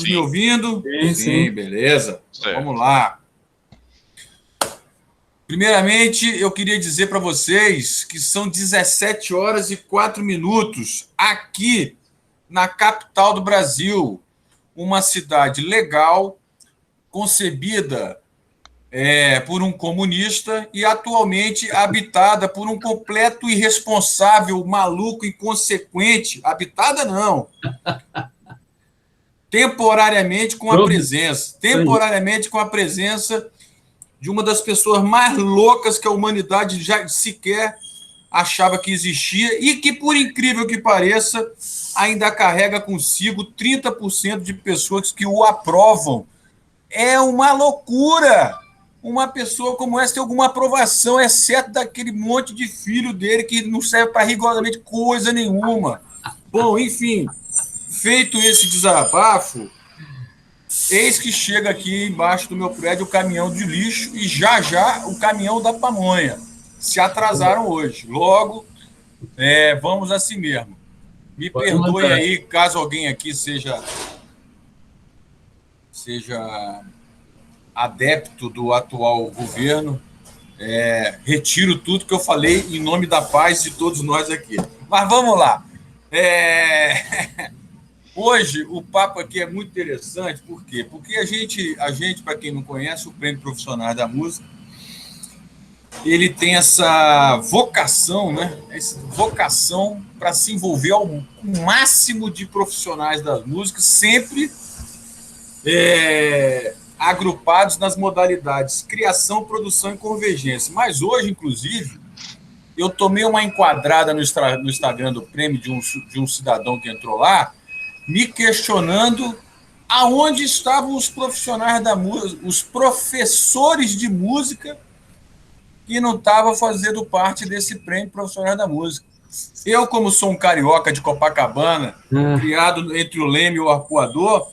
Me ouvindo? Sim, sim. Beleza. Certo. Vamos lá. Primeiramente, eu queria dizer para vocês que são 17 horas e 4 minutos aqui na capital do Brasil, uma cidade legal, concebida por um comunista e atualmente habitada por um completo irresponsável, maluco, inconsequente. Habitada não. Temporariamente com a presença de uma das pessoas mais loucas que a humanidade já sequer achava que existia e que, por incrível que pareça, ainda carrega consigo 30% de pessoas que o aprovam. É uma loucura! Uma pessoa como essa tem alguma aprovação, exceto daquele monte de filho dele que não serve para rigorosamente coisa nenhuma. Bom, enfim, feito esse desabafo, eis que chega aqui embaixo do meu prédio o caminhão de lixo e já o caminhão da pamonha. Se atrasaram hoje. Logo, vamos assim mesmo. Me perdoem aí, caso alguém aqui seja adepto do atual governo. Retiro tudo que eu falei em nome da paz de todos nós aqui. Mas vamos lá. Hoje, o papo aqui é muito interessante. Por quê? Porque a gente, para quem não conhece, o Prêmio Profissionais da Música, ele tem essa vocação, né? Essa vocação para se envolver com o máximo de profissionais das músicas, sempre agrupados nas modalidades criação, produção e convergência. Mas hoje, inclusive, eu tomei uma enquadrada no Instagram do Prêmio de um cidadão que entrou lá, me questionando aonde estavam os profissionais da música, os professores de música que não estavam fazendo parte desse Prêmio Profissionais da Música. Eu, como sou um carioca de Copacabana, criado entre o Leme e o Arpoador,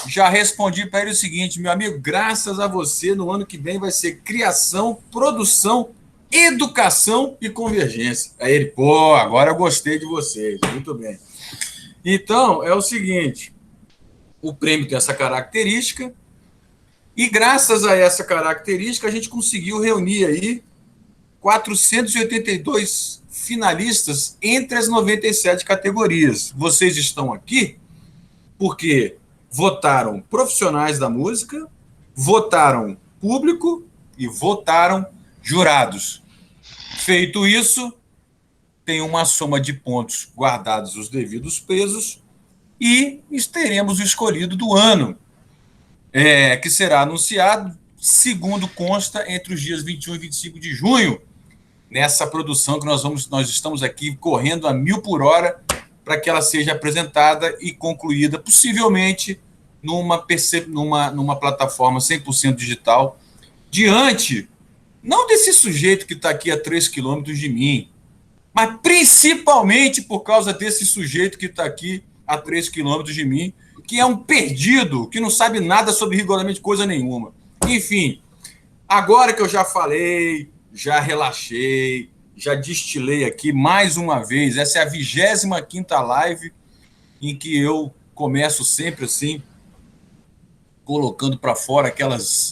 já respondi para ele o seguinte: meu amigo, graças a você, no ano que vem vai ser criação, produção, educação e convergência. Aí ele, agora eu gostei de vocês, muito bem. Então, é o seguinte, o prêmio tem essa característica e, graças a essa característica, a gente conseguiu reunir aí 482 finalistas entre as 97 categorias. Vocês estão aqui porque votaram profissionais da música, votaram público e votaram jurados. Feito isso, tem uma soma de pontos guardados os devidos pesos e teremos o escolhido do ano, que será anunciado, segundo consta, entre os dias 21 e 25 de junho, nessa produção que nós estamos aqui correndo a 1000 por hora para que ela seja apresentada e concluída, possivelmente numa plataforma 100% digital, diante, não desse sujeito que está aqui a 3 quilômetros de mim, mas principalmente por causa desse sujeito que está aqui a 3 quilômetros de mim, que é um perdido, que não sabe nada sobre rigorosamente coisa nenhuma. Enfim, agora que eu já falei, já relaxei, já destilei aqui mais uma vez, essa é a 25ª live em que eu começo sempre assim, colocando para fora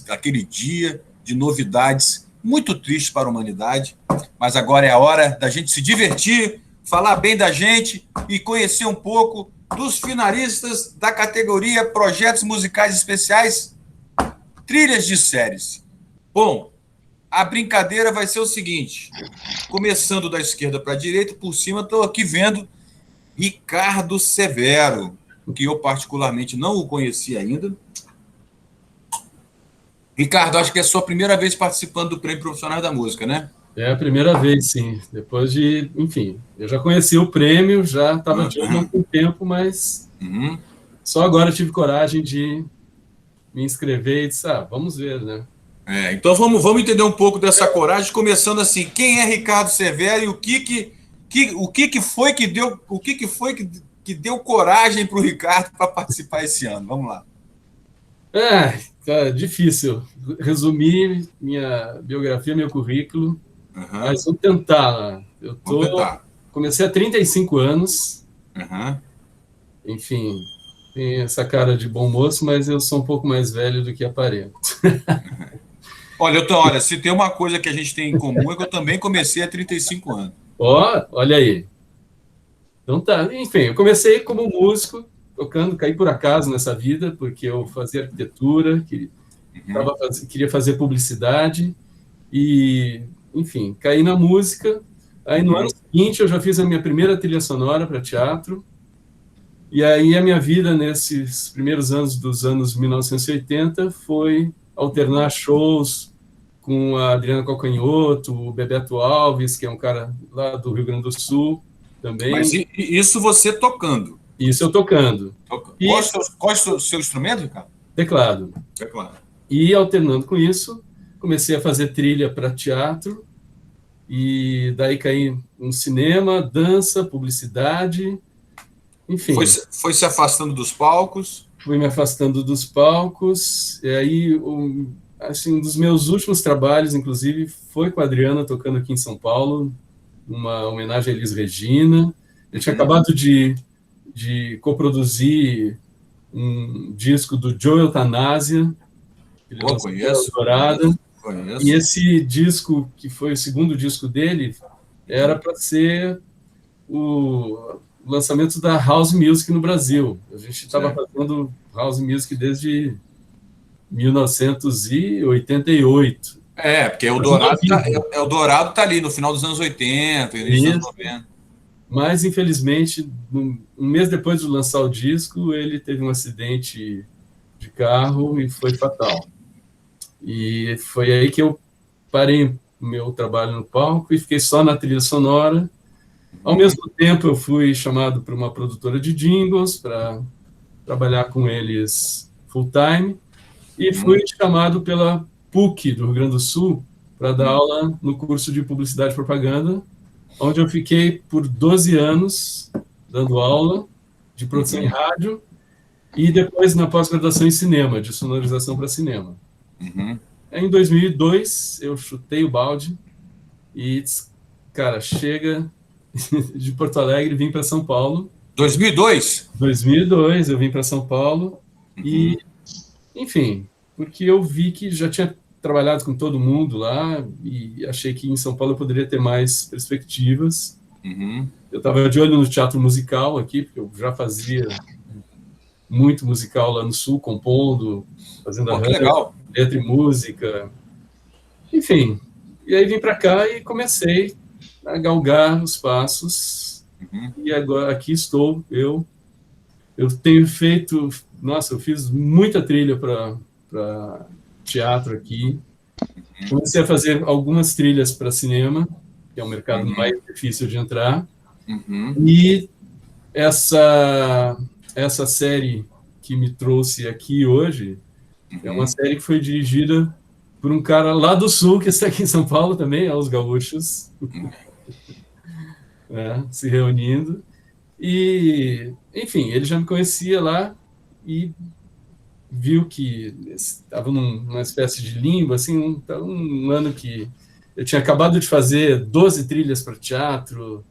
aquele dia de novidades muito tristes para a humanidade, mas agora é a hora da gente se divertir, falar bem da gente e conhecer um pouco dos finalistas da categoria Projetos Musicais Especiais, Trilhas de Séries. Bom, a brincadeira vai ser o seguinte, começando da esquerda para a direita, por cima estou aqui vendo Ricardo Severo, que eu particularmente não o conheci ainda. Ricardo, acho que é a sua primeira vez participando do Prêmio Profissionais da Música, né? É a primeira vez, sim. Depois de, enfim, eu já conheci o prêmio, já estava de olho há algum tempo, mas só agora eu tive coragem de me inscrever e disse, vamos ver, né? Então vamos entender um pouco dessa coragem, começando assim, quem é Ricardo Severo e o que foi que deu coragem para o Ricardo para participar esse ano? Vamos lá. Tá difícil resumir minha biografia, meu currículo, mas vou tentar. Comecei há 35 anos, enfim, Tem essa cara de bom moço, mas eu sou um pouco mais velho do que aparento. Olha, se tem uma coisa que a gente tem em comum é que eu também comecei há 35 anos. Olha aí. Então tá, enfim, eu comecei como músico, tocando, caí por acaso nessa vida, porque eu fazia arquitetura, queria fazer publicidade, e, enfim, caí na música. Aí no ano seguinte eu já fiz a minha primeira trilha sonora para teatro, e aí a minha vida nesses primeiros anos dos anos 1980 foi alternar shows com a Adriana Calcanhoto, o Bebeto Alves, que é um cara lá do Rio Grande do Sul também. Mas isso você tocando? Isso eu tocando. Qual é o seu instrumento, Ricardo? Teclado. Teclado. E alternando com isso, comecei a fazer trilha para teatro, e daí caí no cinema, dança, publicidade, enfim. Foi se afastando dos palcos? Fui me afastando dos palcos, e aí assim, um dos meus últimos trabalhos, inclusive, foi com a Adriana, tocando aqui em São Paulo, uma homenagem a Elis Regina. Eu tinha acabado de coproduzir um disco do Joe Eutanasia, ele conheço. Dourada. E esse disco, que foi o segundo disco dele, era para ser o lançamento da House Music no Brasil. A gente estava fazendo House Music desde 1988. Porque o Dourado tá ali no final dos anos 80, início dos anos 90. Mas, infelizmente, um mês depois de lançar o disco, ele teve um acidente de carro e foi fatal. E foi aí que eu parei o meu trabalho no palco e fiquei só na trilha sonora. Ao mesmo tempo, eu fui chamado para uma produtora de jingles para trabalhar com eles full-time, e fui chamado pela PUC do Rio Grande do Sul para dar aula no curso de Publicidade e Propaganda, onde eu fiquei por 12 anos dando aula de produção em rádio e depois na pós-graduação em cinema, de sonorização para cinema. Em 2002, eu chutei o balde e disse, cara, chega de Porto Alegre, vim para São Paulo. 2002? 2002, eu vim para São Paulo e, enfim, porque eu vi que já tinha trabalhado com todo mundo lá e achei que em São Paulo eu poderia ter mais perspectivas. Eu estava de olho no teatro musical aqui, porque eu já fazia muito musical lá no Sul, compondo, fazendo arranjo, letra e música. Enfim, e aí vim para cá e comecei a galgar os passos. E agora aqui estou, eu tenho feito, nossa, eu fiz muita trilha para teatro aqui. Comecei a fazer algumas trilhas para cinema, que é o mercado mais difícil de entrar. E essa série que me trouxe aqui hoje é uma série que foi dirigida por um cara lá do Sul, que está aqui em São Paulo também, os gaúchos, se reunindo. E, enfim, ele já me conhecia lá e viu que estava numa espécie de limbo, assim, um ano que eu tinha acabado de fazer 12 trilhas para teatro,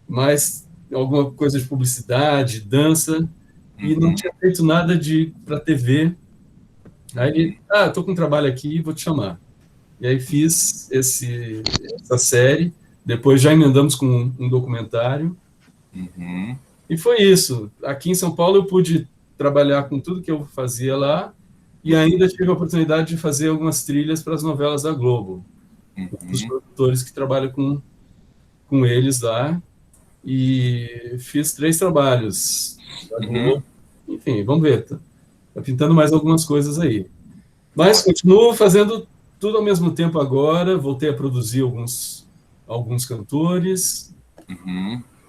mais alguma coisa de publicidade, dança, e não tinha feito nada para TV. Aí ele, estou com um trabalho aqui, vou te chamar. E aí fiz essa série, depois já emendamos com um documentário, e foi isso. Aqui em São Paulo eu pude trabalhar com tudo que eu fazia lá, e ainda tive a oportunidade de fazer algumas trilhas para as novelas da Globo, os produtores que trabalham com eles lá, e fiz 3 trabalhos da Globo. Enfim, vamos ver, tá pintando mais algumas coisas aí. Mas continuo fazendo tudo ao mesmo tempo agora, voltei a produzir alguns cantores,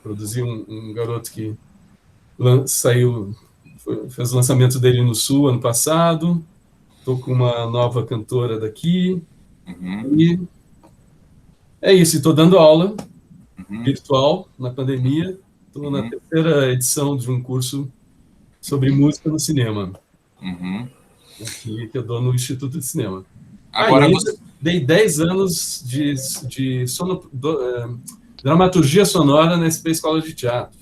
produzi um garoto que fez o lançamento dele no Sul ano passado, estou com uma nova cantora daqui, e é isso, estou dando aula virtual na pandemia, estou na 3ª edição de um curso sobre música no cinema, aqui, que eu dou no Instituto de Cinema. Agora dei 10 anos de dramaturgia sonora na SP Escola de Teatro.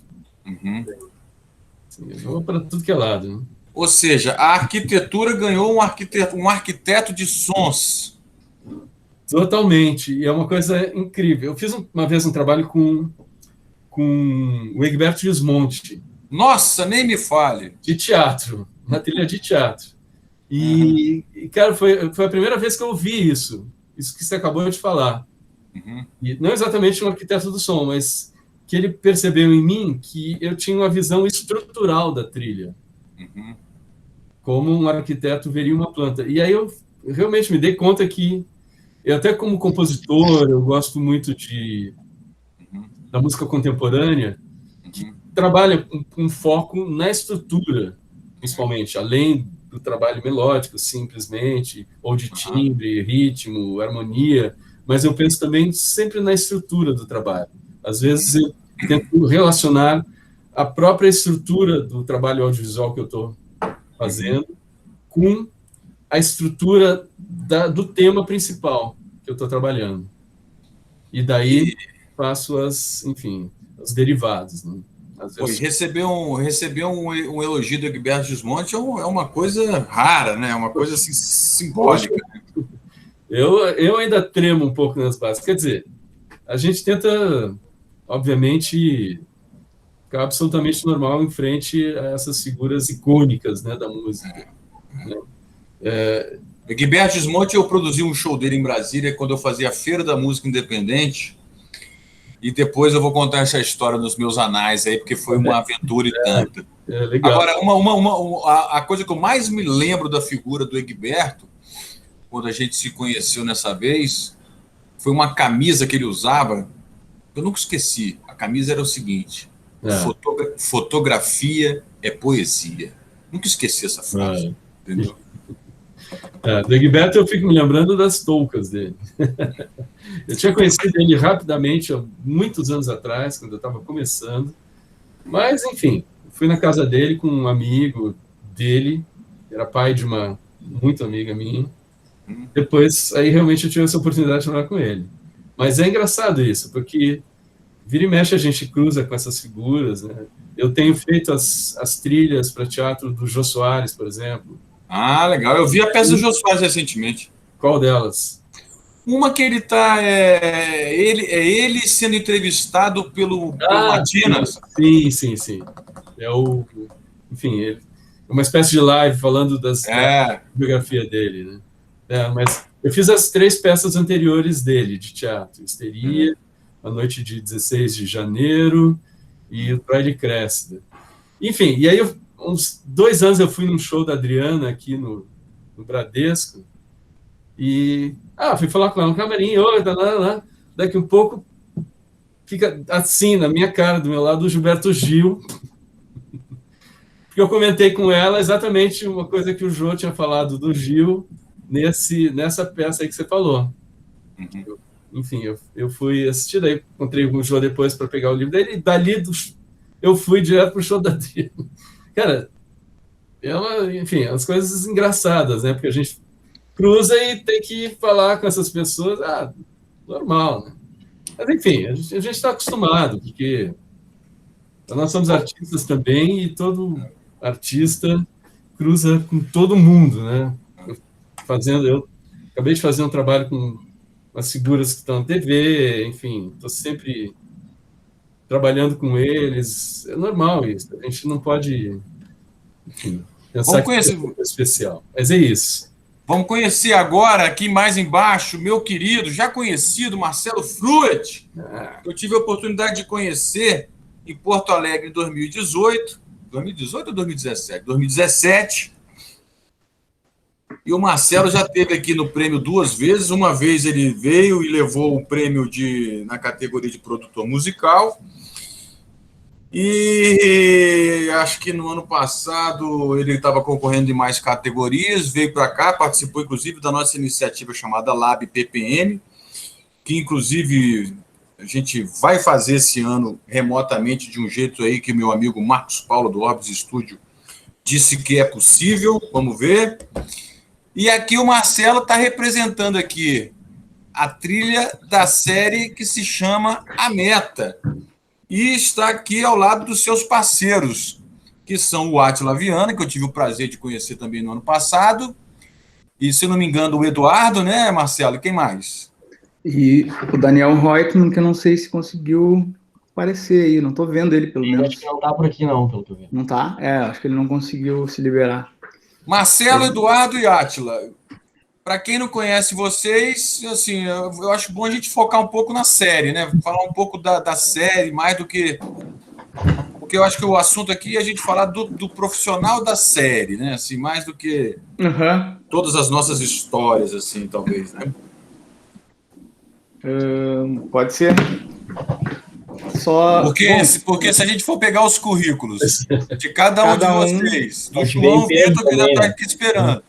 Eu vou para tudo que é lado. Né? Ou seja, a arquitetura ganhou um arquiteto de sons. Totalmente. E é uma coisa incrível. Eu fiz uma vez um trabalho com o Egberto Gismonti. Nossa, nem me fale. De teatro, na trilha de teatro. E cara, foi a primeira vez que eu ouvi isso que você acabou de falar. E não exatamente um arquiteto do som, mas que ele percebeu em mim que eu tinha uma visão estrutural da trilha. Como um arquiteto veria uma planta. E aí eu realmente me dei conta que, eu até como compositor, eu gosto muito da música contemporânea, que trabalha com foco na estrutura, principalmente, além do trabalho melódico, simplesmente, ou de timbre, ritmo, harmonia, mas eu penso também sempre na estrutura do trabalho. Às vezes eu tento relacionar a própria estrutura do trabalho audiovisual que eu estou fazendo com a estrutura do tema principal que eu estou trabalhando. E daí faço os derivados. Né? Receber um elogio do Egberto Gismonti é uma coisa rara, né? É uma coisa assim, simbólica. Eu ainda tremo um pouco nas bases. Quer dizer, a gente tenta, obviamente, ficar absolutamente normal em frente a essas figuras icônicas, né, da música. Egberto Gismonti, eu produzi um show dele em Brasília quando eu fazia a Feira da Música Independente. E depois eu vou contar essa história nos meus anais aí, porque foi uma aventura e tanta. Legal. Agora, a coisa que eu mais me lembro da figura do Egberto, quando a gente se conheceu nessa vez, foi uma camisa que ele usava. Eu nunca esqueci. A camisa era o seguinte: fotografia é poesia. Nunca esqueci essa frase. Entendeu? Do Egberto eu fico me lembrando das toucas dele. Eu tinha conhecido ele rapidamente, há muitos anos atrás, quando eu estava começando. Mas, enfim, fui na casa dele com um amigo dele, era pai de uma muito amiga minha. Depois, aí realmente eu tive essa oportunidade de falar com ele. Mas é engraçado isso, porque vira e mexe a gente cruza com essas figuras. Né? Eu tenho feito as trilhas para teatro do Jô Soares, por exemplo. Ah, legal. Eu vi a peça do Jô Soares recentemente. Qual delas? Uma que ele está... ele sendo entrevistado pelo Matinas. Sim. Enfim, é uma espécie de live falando da biografia dele. Né? Mas eu fiz as 3 peças anteriores dele, de teatro. Histeria, A Noite de 16 de Janeiro e O Praia de Cressida. Enfim, e aí uns 2 anos eu fui num show da Adriana aqui no Bradesco e fui falar com ela no camarim, daqui um pouco fica assim na minha cara, do meu lado, o Gilberto Gil, porque eu comentei com ela exatamente uma coisa que o Jô tinha falado do Gil nessa peça aí que você falou. Enfim, eu fui assistir, daí encontrei com o Jô depois para pegar o livro dele, e dali eu fui direto para o show da Adriana. Cara, enfim, as coisas engraçadas, né? Porque a gente cruza e tem que falar com essas pessoas, normal, né? Mas, enfim, a gente está acostumado, porque nós somos artistas também e todo artista cruza com todo mundo, né? Eu acabei de fazer um trabalho com as figuras que estão na TV, enfim, estou sempre trabalhando com eles, é normal isso, a gente não pode, enfim, pensar que é especial, mas é isso. Vamos conhecer agora, aqui mais embaixo, meu querido, já conhecido, Marcelo Fruet. Eu tive a oportunidade de conhecer em Porto Alegre em 2018. 2018 ou 2017? 2017. E o Marcelo já esteve aqui no prêmio 2 vezes. Uma vez ele veio e levou o prêmio na categoria de produtor musical. E acho que no ano passado ele estava concorrendo em mais categorias, veio para cá, participou inclusive da nossa iniciativa chamada Lab PPM, que inclusive a gente vai fazer esse ano remotamente de um jeito aí que meu amigo Marcos Paulo do Orbis Studio disse que é possível, vamos ver. E aqui o Marcelo está representando aqui a trilha da série que se chama A Meta. E está aqui ao lado dos seus parceiros, que são o Átila Viana, que eu tive o prazer de conhecer também no ano passado, e, se não me engano, o Eduardo, né, Marcelo? E quem mais? E o Daniel Reutemann, que eu não sei se conseguiu aparecer aí, não estou vendo ele, pelo menos. Acho que não tá por aqui, não, pelo que eu vi. Não tá? Acho que ele não conseguiu se liberar. Marcelo, Eduardo e Átila. Para quem não conhece vocês, assim, eu acho bom a gente focar um pouco na série, né? Falar um pouco da série, mais do que... Porque eu acho que o assunto aqui é a gente falar do profissional da série, né? Assim, mais do que todas as nossas histórias, assim, talvez, né? Pode ser. Só... Porque se a gente for pegar os currículos de cada um de vocês, do João Vitor, que ainda está aqui esperando.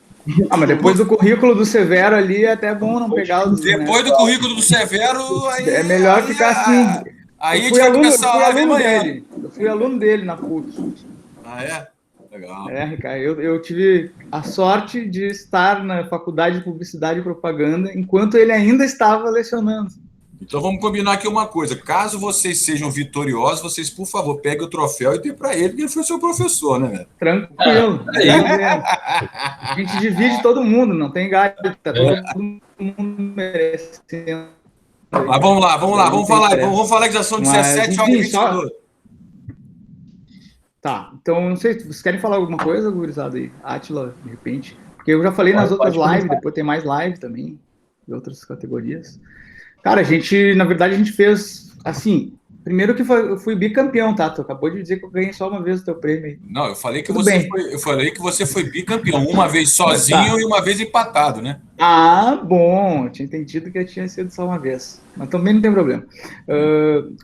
Mas depois do currículo do Severo ali, é até bom não pegar os... Depois do currículo do Severo... Aí, é melhor ficar assim. Aí a gente vai começar a live amanhã. Eu fui aluno dele na PUC. Ah, é? Legal. Ricardo, eu tive a sorte de estar na faculdade de Publicidade e Propaganda enquanto ele ainda estava lecionando. Então vamos combinar aqui uma coisa. Caso vocês sejam vitoriosos, vocês, por favor, peguem o troféu e dê para ele, porque ele foi seu professor, né, velho? Tranquilo. A gente divide todo mundo, não tem galho. Tá todo mundo merecendo. Mas vamos lá. Vamos falar que já são 17 horas e 22. Tá, então não sei, vocês querem falar alguma coisa, gurizada aí? Átila, de repente? Porque eu já falei nas outras lives, depois tem mais live também, de outras categorias. Cara, na verdade, a gente fez, assim, primeiro que eu fui bicampeão, tá? Tu acabou de dizer que eu ganhei só uma vez o teu prêmio aí. Não, eu falei que você foi bicampeão, uma vez sozinho e uma vez empatado, né? Ah, bom, eu tinha entendido que eu tinha sido só uma vez, mas também não tem problema.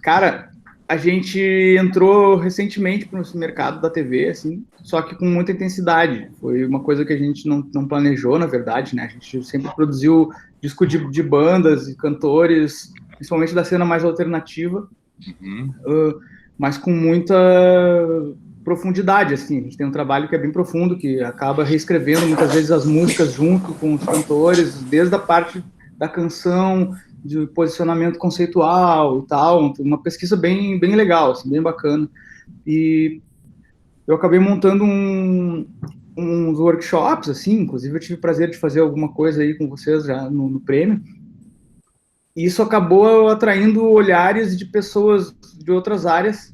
Cara, a gente entrou recentemente para o mercado da TV, assim, só que com muita intensidade. Foi uma coisa que a gente não planejou, na verdade, né? A gente sempre produziu disco de bandas e cantores, principalmente da cena mais alternativa, mas com muita profundidade, assim. A gente tem um trabalho que é bem profundo, que acaba reescrevendo muitas vezes as músicas junto com os cantores, desde a parte da canção, de posicionamento conceitual e tal, uma pesquisa bem legal, assim, bem bacana. E eu acabei montando uns workshops, assim, inclusive eu tive o prazer de fazer alguma coisa aí com vocês já no prêmio, e isso acabou atraindo olhares de pessoas de outras áreas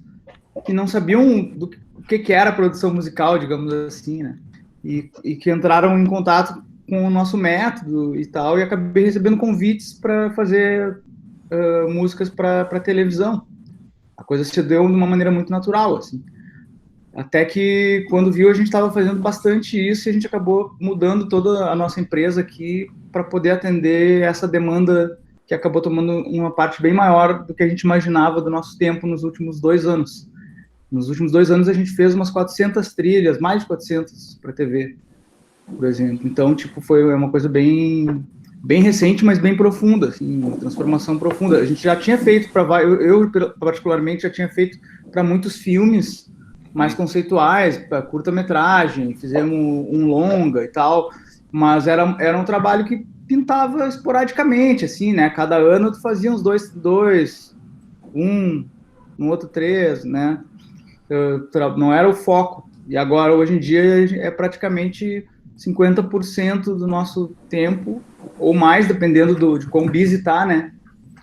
que não sabiam do que era a produção musical, digamos assim, né? E que entraram em contato com o nosso método e tal, e acabei recebendo convites para fazer músicas para televisão. A coisa se deu de uma maneira muito natural, assim. Até que, quando viu, a gente estava fazendo bastante isso e a gente acabou mudando toda a nossa empresa aqui para poder atender essa demanda que acabou tomando uma parte bem maior do que a gente imaginava do nosso tempo nos últimos 2 anos. Nos últimos 2 anos, a gente fez umas 400 trilhas, mais de 400 para TV, por exemplo. Então, tipo, foi uma coisa bem recente, mas bem profunda, assim, uma transformação profunda. A gente já tinha feito eu particularmente já tinha feito para muitos filmes mais conceituais, para curta-metragem, fizemos um longa e tal, mas era um trabalho que pintava esporadicamente, assim, né? Cada ano tu fazia uns 2, no outro 3, né? Não era o foco. E agora, hoje em dia, é praticamente 50% do nosso tempo, ou mais, dependendo de como busy tá, né?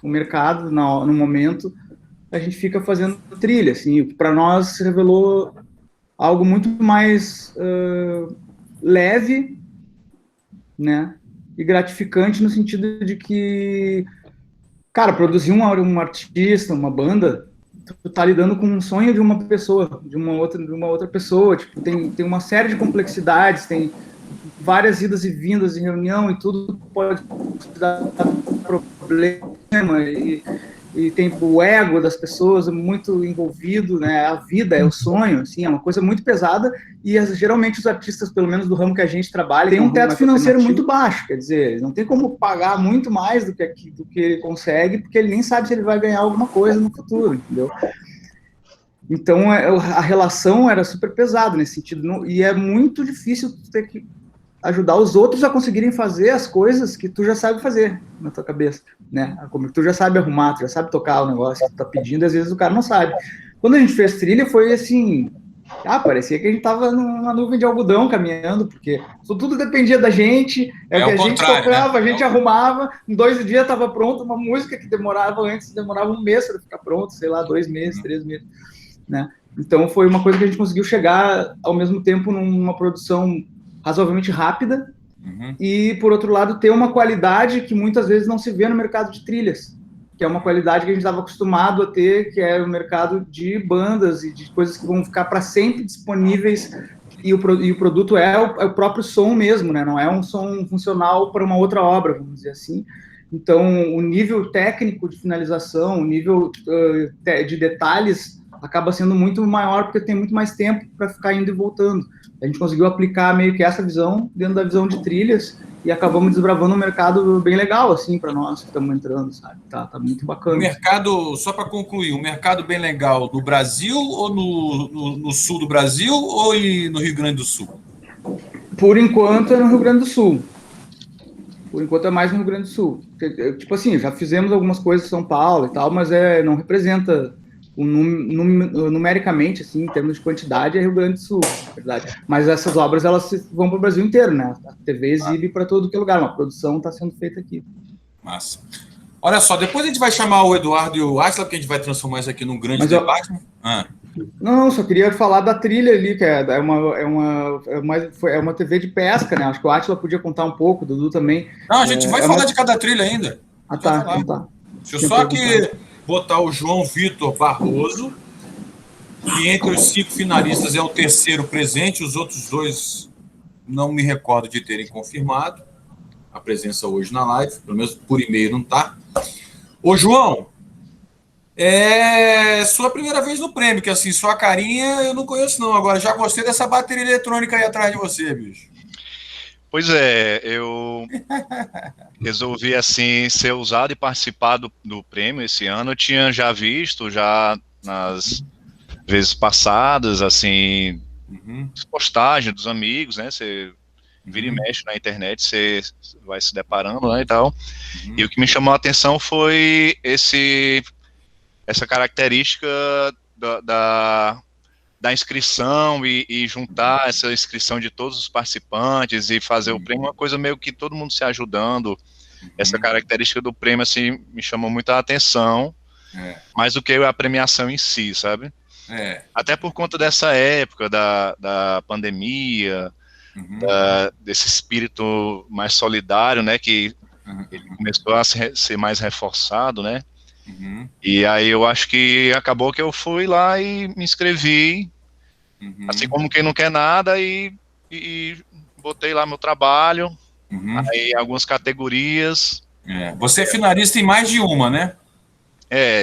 O mercado, no momento, a gente fica fazendo trilha, assim. Para nós, se revelou algo muito mais leve, né? E gratificante no sentido de que, cara, produzir um artista, uma banda, tu tá lidando com um sonho de uma pessoa, de uma outra pessoa, tipo, tem uma série de complexidades, tem várias idas e vindas em reunião e tudo pode dar problema e tem o ego das pessoas muito envolvido, né? A vida é o sonho, assim, é uma coisa muito pesada e geralmente os artistas, pelo menos do ramo que a gente trabalha, tem um teto financeiro muito baixo, quer dizer, não tem como pagar muito mais do que ele consegue, porque ele nem sabe se ele vai ganhar alguma coisa no futuro, entendeu? Então, a relação era super pesada nesse sentido, e é muito difícil ter que ajudar os outros a conseguirem fazer as coisas que tu já sabe fazer na tua cabeça, né? Como tu já sabe arrumar, tu já sabe tocar o negócio que tu tá pedindo, e às vezes o cara não sabe. Quando a gente fez trilha, foi assim, Parecia que a gente tava numa nuvem de algodão caminhando, porque tudo dependia da gente, o que a gente tocava, né? A gente arrumava, em 2 dias estava pronta uma música que demorava 1 mês para ficar pronto, sei lá, 2 meses, 3 meses, né? Então foi uma coisa que a gente conseguiu chegar ao mesmo tempo numa produção razoavelmente rápida e, por outro lado, ter uma qualidade que muitas vezes não se vê no mercado de trilhas, que é uma qualidade que a gente estava acostumado a ter, que é o mercado de bandas e de coisas que vão ficar para sempre disponíveis, e o produto é o próprio som mesmo, né? Não é um som funcional para uma outra obra, vamos dizer assim. Então, o nível técnico de finalização, o nível de detalhes acaba sendo muito maior, porque tem muito mais tempo para ficar indo e voltando. A gente conseguiu aplicar meio que essa visão dentro da visão de trilhas, e acabamos desbravando um mercado bem legal, assim, para nós que estamos entrando, sabe? Tá muito bacana. O mercado, só para concluir, um mercado bem legal no Brasil ou no sul do Brasil ou no Rio Grande do Sul? Por enquanto é no Rio Grande do Sul. Por enquanto é mais no Rio Grande do Sul. Tipo assim, já fizemos algumas coisas em São Paulo e tal, mas não representa numericamente, assim, em termos de quantidade, é Rio Grande do Sul, na verdade. Mas essas obras, elas vão para o Brasil inteiro, né? A TV exibe para todo que é lugar, uma produção está sendo feita aqui. Massa. Olha só, depois a gente vai chamar o Eduardo e o Átila, porque a gente vai transformar isso aqui num grande debate. Não, só queria falar da trilha ali, que é uma TV de pesca, né? Acho que o Átila podia contar um pouco, o Dudu também. Não, a gente vai falar de cada trilha ainda. Tá, então tá. Deixa eu só aqui botar o João Vitor Barroso, que entre os 5 finalistas é o terceiro presente, os outros 2 não me recordo de terem confirmado a presença hoje na live, pelo menos por e-mail não tá. Ô, João, é sua primeira vez no prêmio, que assim, sua carinha eu não conheço não, agora já gostei dessa bateria eletrônica aí atrás de você, bicho. Pois é, eu resolvi, assim, ser ousado e participar do prêmio esse ano. Eu tinha já visto, já nas vezes passadas, assim, postagens dos amigos, né, você vira e mexe na internet, você vai se deparando, né, e tal. E o que me chamou a atenção foi essa característica da inscrição e juntar essa inscrição de todos os participantes e fazer o prêmio, uma coisa meio que todo mundo se ajudando. Essa característica do prêmio, assim, me chamou muita atenção, mais do que a premiação em si, sabe? Até por conta dessa época da pandemia, desse espírito mais solidário, né, que ele começou a ser mais reforçado, né? E aí eu acho que acabou que eu fui lá e me inscrevi, assim como quem não quer nada, e botei lá meu trabalho, aí algumas categorias. Você é finalista em mais de uma, né?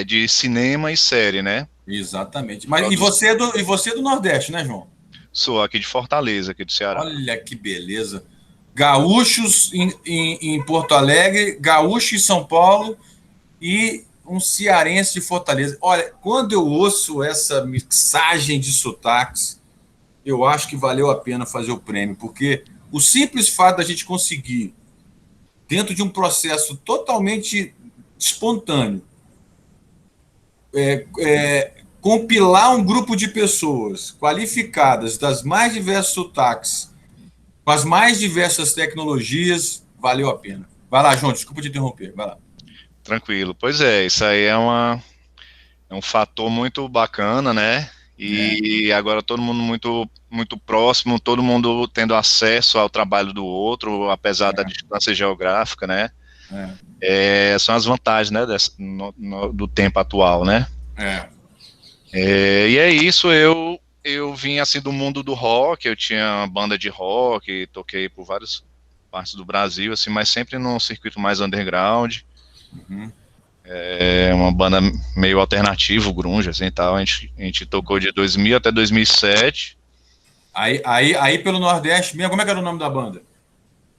De cinema e série, né? Exatamente. Mas, e você é do Nordeste, né, João? Sou aqui de Fortaleza, aqui do Ceará. Olha que beleza. Gaúchos em Porto Alegre, gaúcho em São Paulo e um cearense de Fortaleza. Olha, quando eu ouço essa mixagem de sotaques, eu acho que valeu a pena fazer o prêmio, porque o simples fato da gente conseguir, dentro de um processo totalmente espontâneo, compilar um grupo de pessoas qualificadas das mais diversos sotaques, com as mais diversas tecnologias, valeu a pena. Vai lá, João, desculpa te interromper, vai lá. Tranquilo. Pois é, isso aí é um fator muito bacana, né? E agora todo mundo muito, muito próximo, todo mundo tendo acesso ao trabalho do outro, apesar da distância geográfica, né? São as vantagens, né, do tempo atual, né? E é isso, eu vim assim do mundo do rock, eu tinha uma banda de rock, toquei por várias partes do Brasil, assim, mas sempre num circuito mais underground. Uma banda meio alternativo, grunge, assim, tal. A gente tocou de 2000 até 2007. Aí pelo Nordeste mesmo, como é que era o nome da banda?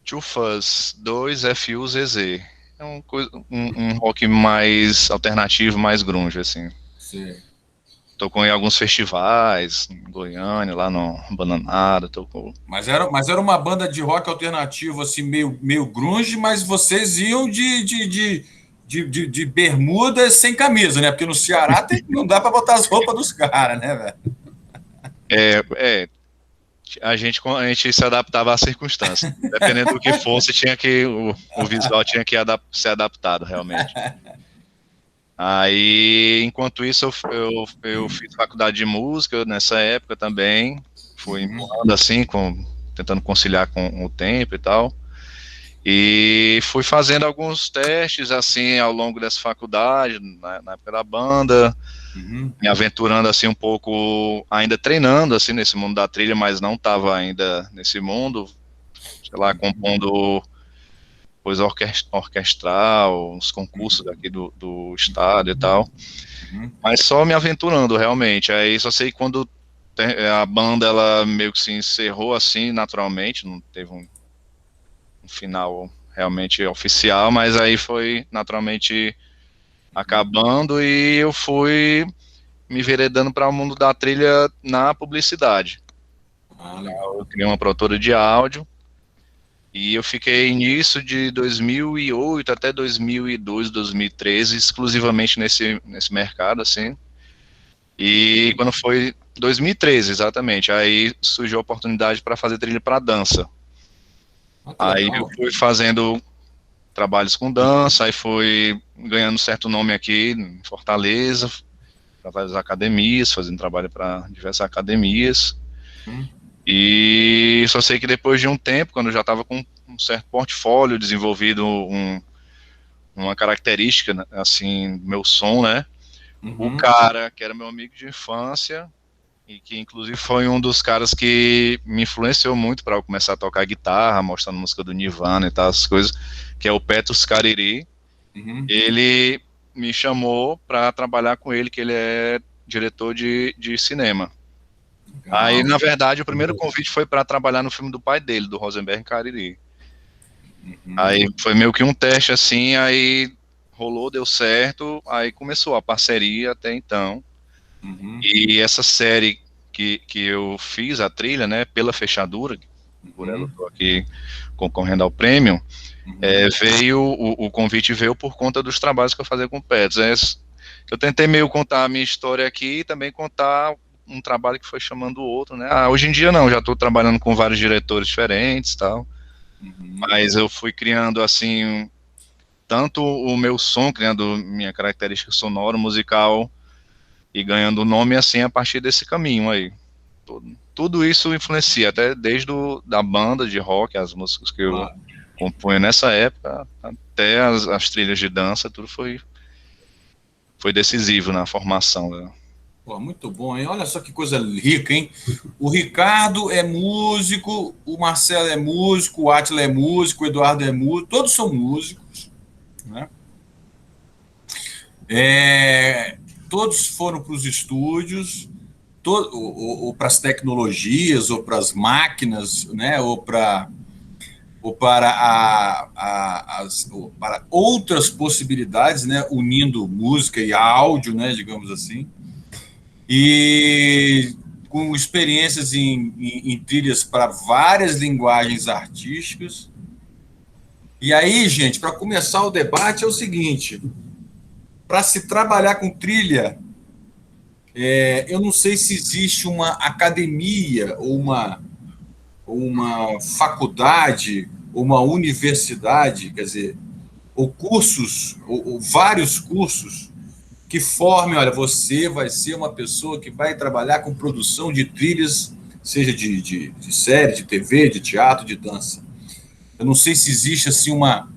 Two Fuzz, 2FUZZ. É um rock mais alternativo, mais grunge, assim. Sim. Tocou em alguns festivais, em Goiânia, lá no Bananada, tocou. Mas era uma banda de rock alternativo, assim, meio grunge, mas vocês iam de bermuda sem camisa, né? Porque no Ceará não dá para botar as roupas dos caras, né, velho? A gente se adaptava às circunstâncias. Dependendo do que fosse, o visual tinha que ser adaptado, realmente. Aí, enquanto isso, eu fiz faculdade de música nessa época também. Fui empurrando assim, tentando conciliar com o tempo e tal. E fui fazendo alguns testes assim ao longo dessa faculdade, na época da banda, me aventurando assim um pouco, ainda treinando assim nesse mundo da trilha, mas não estava ainda nesse mundo, sei lá, compondo coisa orquestral, uns concursos aqui do estado e tal, mas só me aventurando realmente. Aí só sei quando a banda ela meio que se encerrou assim naturalmente, não teve um final realmente oficial, mas aí foi naturalmente acabando e eu fui me enveredando para o mundo da trilha na publicidade. Eu criei uma produtora de áudio e eu fiquei nisso de 2008 até 2012, 2013, exclusivamente nesse mercado, assim. E quando foi 2013, exatamente, aí surgiu a oportunidade para fazer trilha para dança. Aí eu fui fazendo trabalhos com dança, aí fui ganhando certo nome aqui em Fortaleza, para várias academias, fazendo trabalho para diversas academias. E só sei que depois de um tempo, quando eu já estava com um certo portfólio, desenvolvido uma característica, assim, meu som, né? O cara, que era meu amigo de infância, e que inclusive foi um dos caras que me influenciou muito para eu começar a tocar guitarra, mostrando música do Nirvana e tal, essas coisas, que é o Petrus Cariri. Ele me chamou para trabalhar com ele, que ele é diretor de cinema. Aí, na verdade, o primeiro convite foi para trabalhar no filme do pai dele, do Rosenberg Cariri. Aí foi meio que um teste assim, aí rolou, deu certo, aí começou a parceria até então. E essa série que eu fiz, a trilha, né, pela fechadura, por ela eu tô aqui concorrendo ao prêmio, o convite veio por conta dos trabalhos que eu fazia com o Petros. Eu tentei meio contar a minha história aqui e também contar um trabalho que foi chamando o outro, né? Hoje em dia não, já estou trabalhando com vários diretores diferentes e tal, mas eu fui criando assim, tanto o meu som, criando minha característica sonora, musical, e ganhando nome assim a partir desse caminho aí. Tudo isso influencia, até desde da banda de rock, as músicas que eu compunha nessa época, até as trilhas de dança, tudo foi decisivo na formação. Né? Pô, muito bom, hein? Olha só que coisa rica, hein? O Ricardo é músico, o Marcelo é músico, o Átila é músico, o Eduardo é músico, todos são músicos, né? Todos foram para os estúdios, ou para as tecnologias, ou para as máquinas, né? Ou para outras possibilidades, né? Unindo música e áudio, né? Digamos assim. E com experiências em trilhas para várias linguagens artísticas. E aí, gente, para começar o debate é o seguinte: para se trabalhar com trilha, eu não sei se existe uma academia ou uma faculdade ou uma universidade, quer dizer, ou cursos, ou vários cursos que formem, olha, você vai ser uma pessoa que vai trabalhar com produção de trilhas, seja de série, de TV, de teatro, de dança. Eu não sei se existe assim uma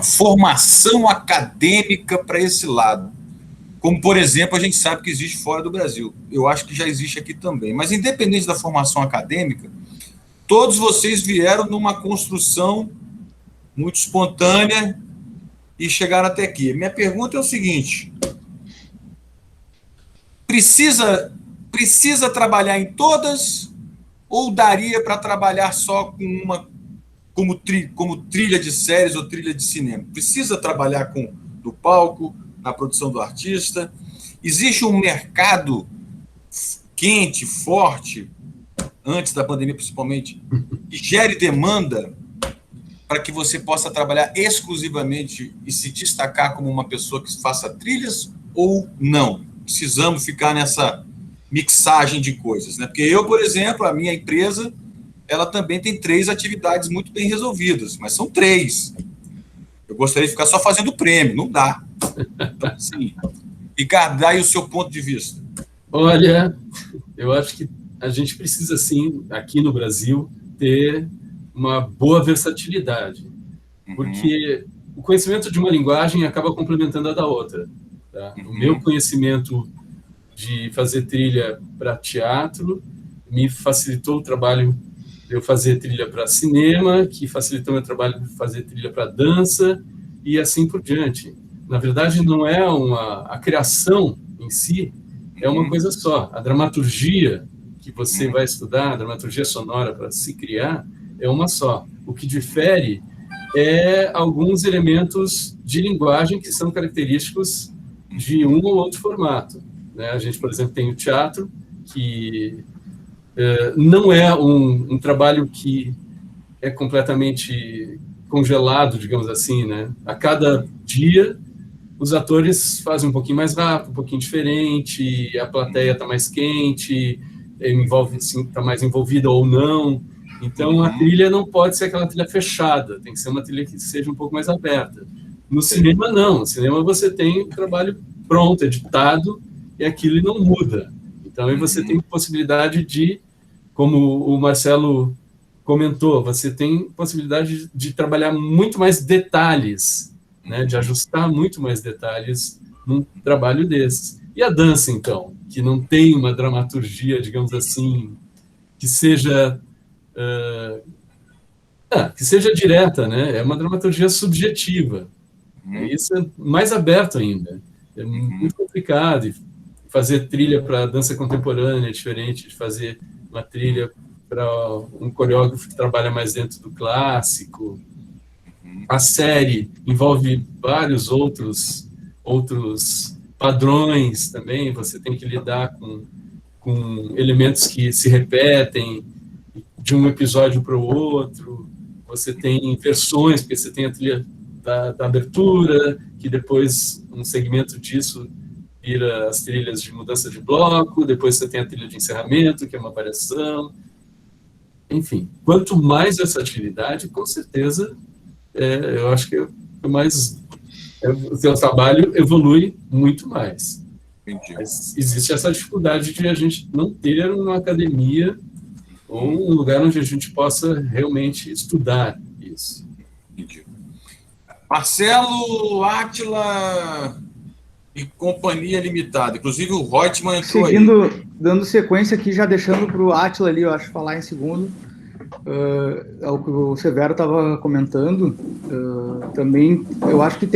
formação acadêmica para esse lado. Como, por exemplo, a gente sabe que existe fora do Brasil. Eu acho que já existe aqui também. Mas, independente da formação acadêmica, todos vocês vieram numa construção muito espontânea e chegaram até aqui. Minha pergunta é o seguinte: precisa trabalhar em todas ou daria para trabalhar só com uma como trilha de séries ou trilha de cinema? Precisa trabalhar do palco, na produção do artista? Existe um mercado quente, forte, antes da pandemia principalmente, que gere demanda para que você possa trabalhar exclusivamente e se destacar como uma pessoa que faça trilhas, ou não? Precisamos ficar nessa mixagem de coisas, né? Porque eu, por exemplo, a minha empresa, ela também tem 3 atividades muito bem resolvidas, mas são 3. Eu gostaria de ficar só fazendo prêmio, não dá. Então, assim, Ricardo, dá aí o seu ponto de vista. Olha, eu acho que a gente precisa, sim, aqui no Brasil, ter uma boa versatilidade, porque o conhecimento de uma linguagem acaba complementando a da outra. Tá? O meu conhecimento de fazer trilha para teatro me facilitou o trabalho de eu fazer trilha para cinema, que facilitou meu trabalho de fazer trilha para dança, e assim por diante. Na verdade, não é a criação em si, é uma coisa só. A dramaturgia que você vai estudar, a dramaturgia sonora para se criar, é uma só. O que difere é alguns elementos de linguagem que são característicos de um ou outro formato. Né? A gente, por exemplo, tem o teatro, que não é um trabalho que é completamente congelado, digamos assim. Né? A cada dia, os atores fazem um pouquinho mais rápido, um pouquinho diferente, a plateia está mais quente, está mais envolvida ou não. Então, a trilha não pode ser aquela trilha fechada, tem que ser uma trilha que seja um pouco mais aberta. No cinema, não. No cinema, você tem o trabalho pronto, editado, e aquilo não muda. Então, aí você tem possibilidade de, como o Marcelo comentou, você tem possibilidade de trabalhar muito mais detalhes, né, de ajustar muito mais detalhes num trabalho desses. E a dança, então, que não tem uma dramaturgia, digamos assim, que seja direta, né? É uma dramaturgia subjetiva. Isso é mais aberto ainda. É muito complicado. E fazer trilha para dança contemporânea é diferente de fazer uma trilha para um coreógrafo que trabalha mais dentro do clássico. A série envolve vários outros padrões também. Você tem que lidar com elementos que se repetem de um episódio para o outro. Você tem versões, porque você tem a trilha da abertura, que depois um segmento disso vira as trilhas de mudança de bloco, depois você tem a trilha de encerramento, que é uma variação. Enfim, quanto mais versatilidade, com certeza, eu acho que o seu trabalho evolui muito mais. Entendi. Mas existe essa dificuldade de a gente não ter uma academia ou um lugar onde a gente possa realmente estudar isso. Entendi. Marcelo, Átila e Companhia Limitada. Inclusive o Reutemann entrou dando sequência aqui, já deixando para o Átila ali, eu acho, falar em segundo. É o que o Severo estava comentando. Também, eu acho que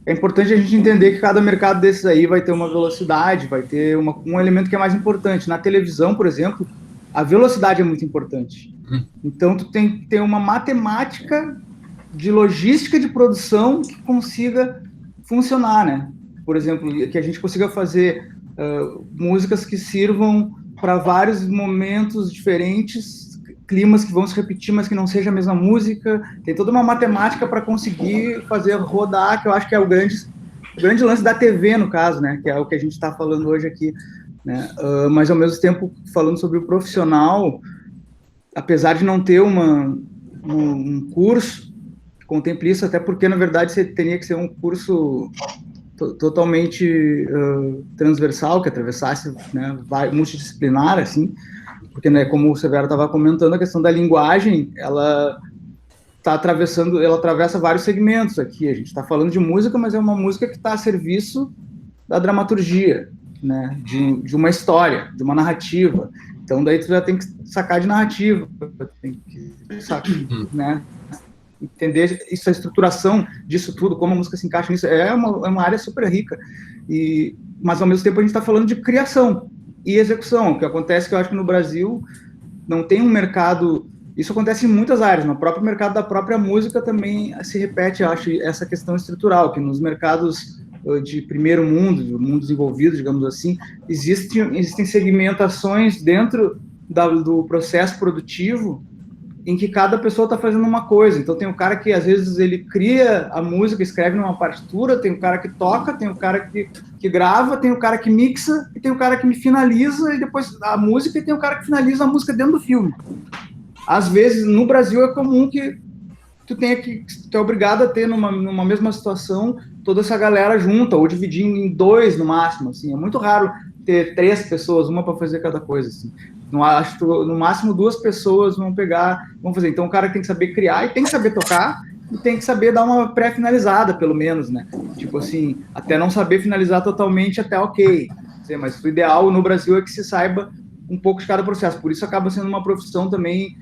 é importante a gente entender que cada mercado desses aí vai ter uma velocidade, vai ter um elemento que é mais importante. Na televisão, por exemplo, a velocidade é muito importante. Então, tu tem que ter uma matemática de logística de produção que consiga funcionar, né? Por exemplo, que a gente consiga fazer músicas que sirvam para vários momentos diferentes, climas que vão se repetir, mas que não seja a mesma música. Tem toda uma matemática para conseguir fazer rodar, que eu acho que é o grande lance da TV, no caso, né? Que é o que a gente está falando hoje aqui, né? Mas, ao mesmo tempo, falando sobre o profissional, apesar de não ter um curso que contemple isso, até porque, na verdade, você teria que ser um curso totalmente transversal, que atravessasse, né, multidisciplinar, assim, porque, né, como o Severo estava comentando, a questão da linguagem, ela atravessa vários segmentos aqui. A gente está falando de música, mas é uma música que está a serviço da dramaturgia, né, de uma história, de uma narrativa. Então, daí tu já tem que sacar de narrativa, tem que sacar, né, entender a estruturação disso tudo, como a música se encaixa nisso. É uma área super rica. Mas, ao mesmo tempo, a gente está falando de criação e execução, que acontece que eu acho que no Brasil não tem um mercado... Isso acontece em muitas áreas. No próprio mercado da própria música também se repete, eu acho, essa questão estrutural, que nos mercados de primeiro mundo, do mundo desenvolvido, digamos assim, existem segmentações dentro do processo produtivo em que cada pessoa está fazendo uma coisa. Então tem o cara que às vezes ele cria a música, escreve numa partitura, tem o cara que toca, tem o cara que grava, tem o cara que mixa, e tem o cara que finaliza, e depois a música, e tem o cara que finaliza a música dentro do filme. Às vezes, no Brasil, é comum que tu é obrigado a ter numa mesma situação toda essa galera junta, ou dividir em 2 no máximo, assim. É muito raro ter 3 pessoas, uma para fazer cada coisa, assim. Não acho, no máximo 2 pessoas vão fazer. Então o cara tem que saber criar e tem que saber tocar e tem que saber dar uma pré-finalizada, pelo menos, né? Tipo assim, até não saber finalizar totalmente, até ok. Mas o ideal no Brasil é que se saiba um pouco de cada processo. Por isso acaba sendo uma profissão também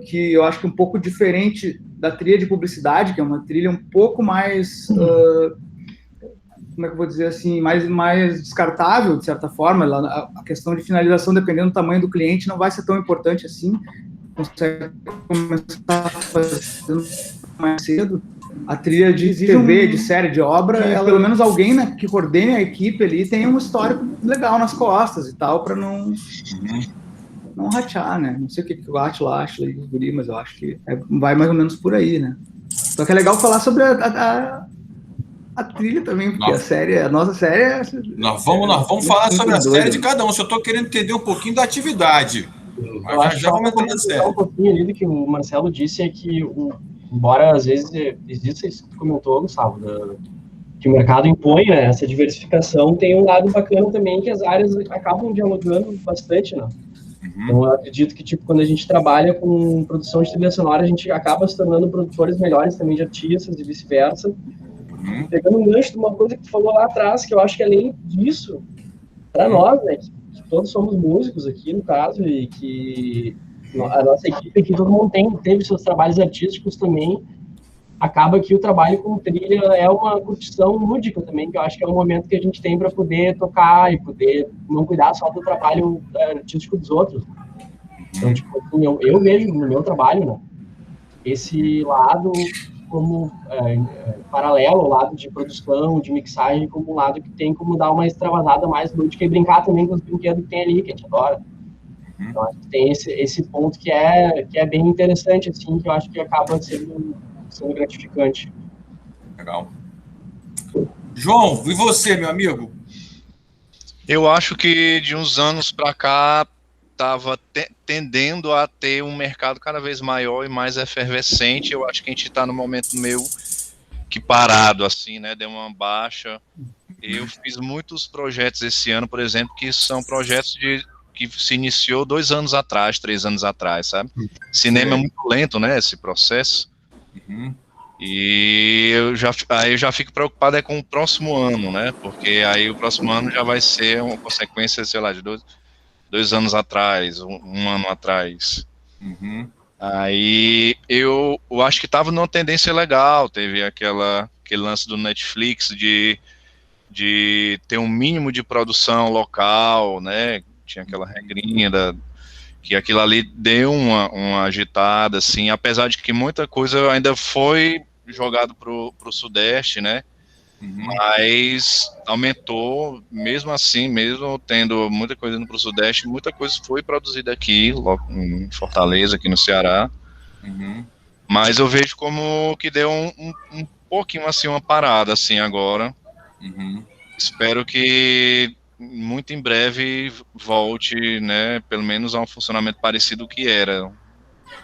que eu acho que é um pouco diferente da trilha de publicidade, que é uma trilha um pouco mais... como é que eu vou dizer assim, mais descartável, de certa forma. A questão de finalização, dependendo do tamanho do cliente, não vai ser tão importante assim. Consegue começar fazendo mais cedo. A trilha de TV, de série, de obra, pelo menos alguém, né, que coordene a equipe ali tem um histórico legal nas costas e tal, para não ratear, né? Não sei o que o Átila acha aí, mas eu acho que vai mais ou menos por aí, né? Só que é legal falar sobre a trilha também, porque a nossa série Nós vamos falar sobre a série de cada um. Se eu estou querendo entender um pouquinho da atividade. Mas já vamos entrar na série. Um pouquinho ali do que o Marcelo disse é que, embora às vezes exista isso que tu comentou, Gustavo, que o mercado impõe, né, essa diversificação, tem um lado bacana também que as áreas acabam dialogando bastante, né? Então, eu acredito que, tipo, quando a gente trabalha com produção de trilha sonora, a gente acaba se tornando produtores melhores também de artistas e vice-versa. Pegando um gancho de uma coisa que tu falou lá atrás, que eu acho que além disso, para nós, né, que todos somos músicos aqui, no caso, e que a nossa equipe aqui, todo mundo teve seus trabalhos artísticos também, acaba que o trabalho com trilha é uma curtição lúdica também, que eu acho que é um momento que a gente tem para poder tocar e poder não cuidar só do trabalho artístico dos outros. Então, tipo, assim, eu vejo no meu trabalho, né, esse lado como paralelo ao lado de produção, de mixagem, como um lado que tem como dar uma extravasada mais lúdica e brincar também com os brinquedos que tem ali, que a gente adora. Então, acho que tem esse ponto que é bem interessante, assim, que eu acho que acaba sendo gratificante. Legal. João, e você, meu amigo? Eu acho que de uns anos para cá estava tendendo a ter um mercado cada vez maior e mais efervescente. Eu acho que a gente está no momento meio que parado, assim, né? Deu uma baixa. Eu fiz muitos projetos esse ano, por exemplo, que são projetos que se iniciou 2 anos atrás, 3 anos atrás, sabe? Cinema é muito lento, né? Esse processo. E eu já fico preocupado com o próximo ano, né? Porque aí o próximo ano já vai ser uma consequência, sei lá, de 2 anos atrás, um ano atrás. Aí eu acho que estava numa tendência legal, teve aquele lance do Netflix de ter um mínimo de produção local, né? Tinha aquela regrinha que aquilo ali deu uma agitada, assim, apesar de que muita coisa ainda foi jogado pro Sudeste, né? Mas aumentou, mesmo assim, mesmo tendo muita coisa indo pro Sudeste, muita coisa foi produzida aqui, em Fortaleza, aqui no Ceará. Mas eu vejo como que deu um pouquinho, assim, uma parada, assim, agora. Espero que muito em breve volte, né, pelo menos a um funcionamento parecido que era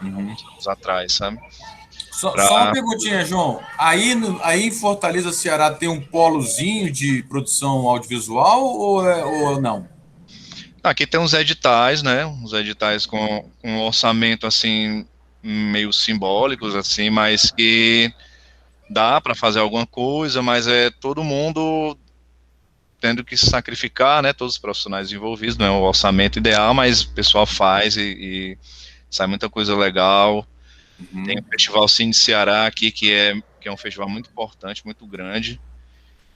anos atrás, sabe? Só uma perguntinha, João. Aí em Fortaleza, Ceará, tem um polozinho de produção audiovisual ou não? Aqui tem uns editais, né? Uns editais com um orçamento, assim, meio simbólicos, assim, mas que dá para fazer alguma coisa, mas é todo mundo tendo que se sacrificar, né? Todos os profissionais envolvidos, não é o orçamento ideal, mas o pessoal faz e sai muita coisa legal. Tem o Festival Cine Ceará aqui, que é um festival muito importante, muito grande,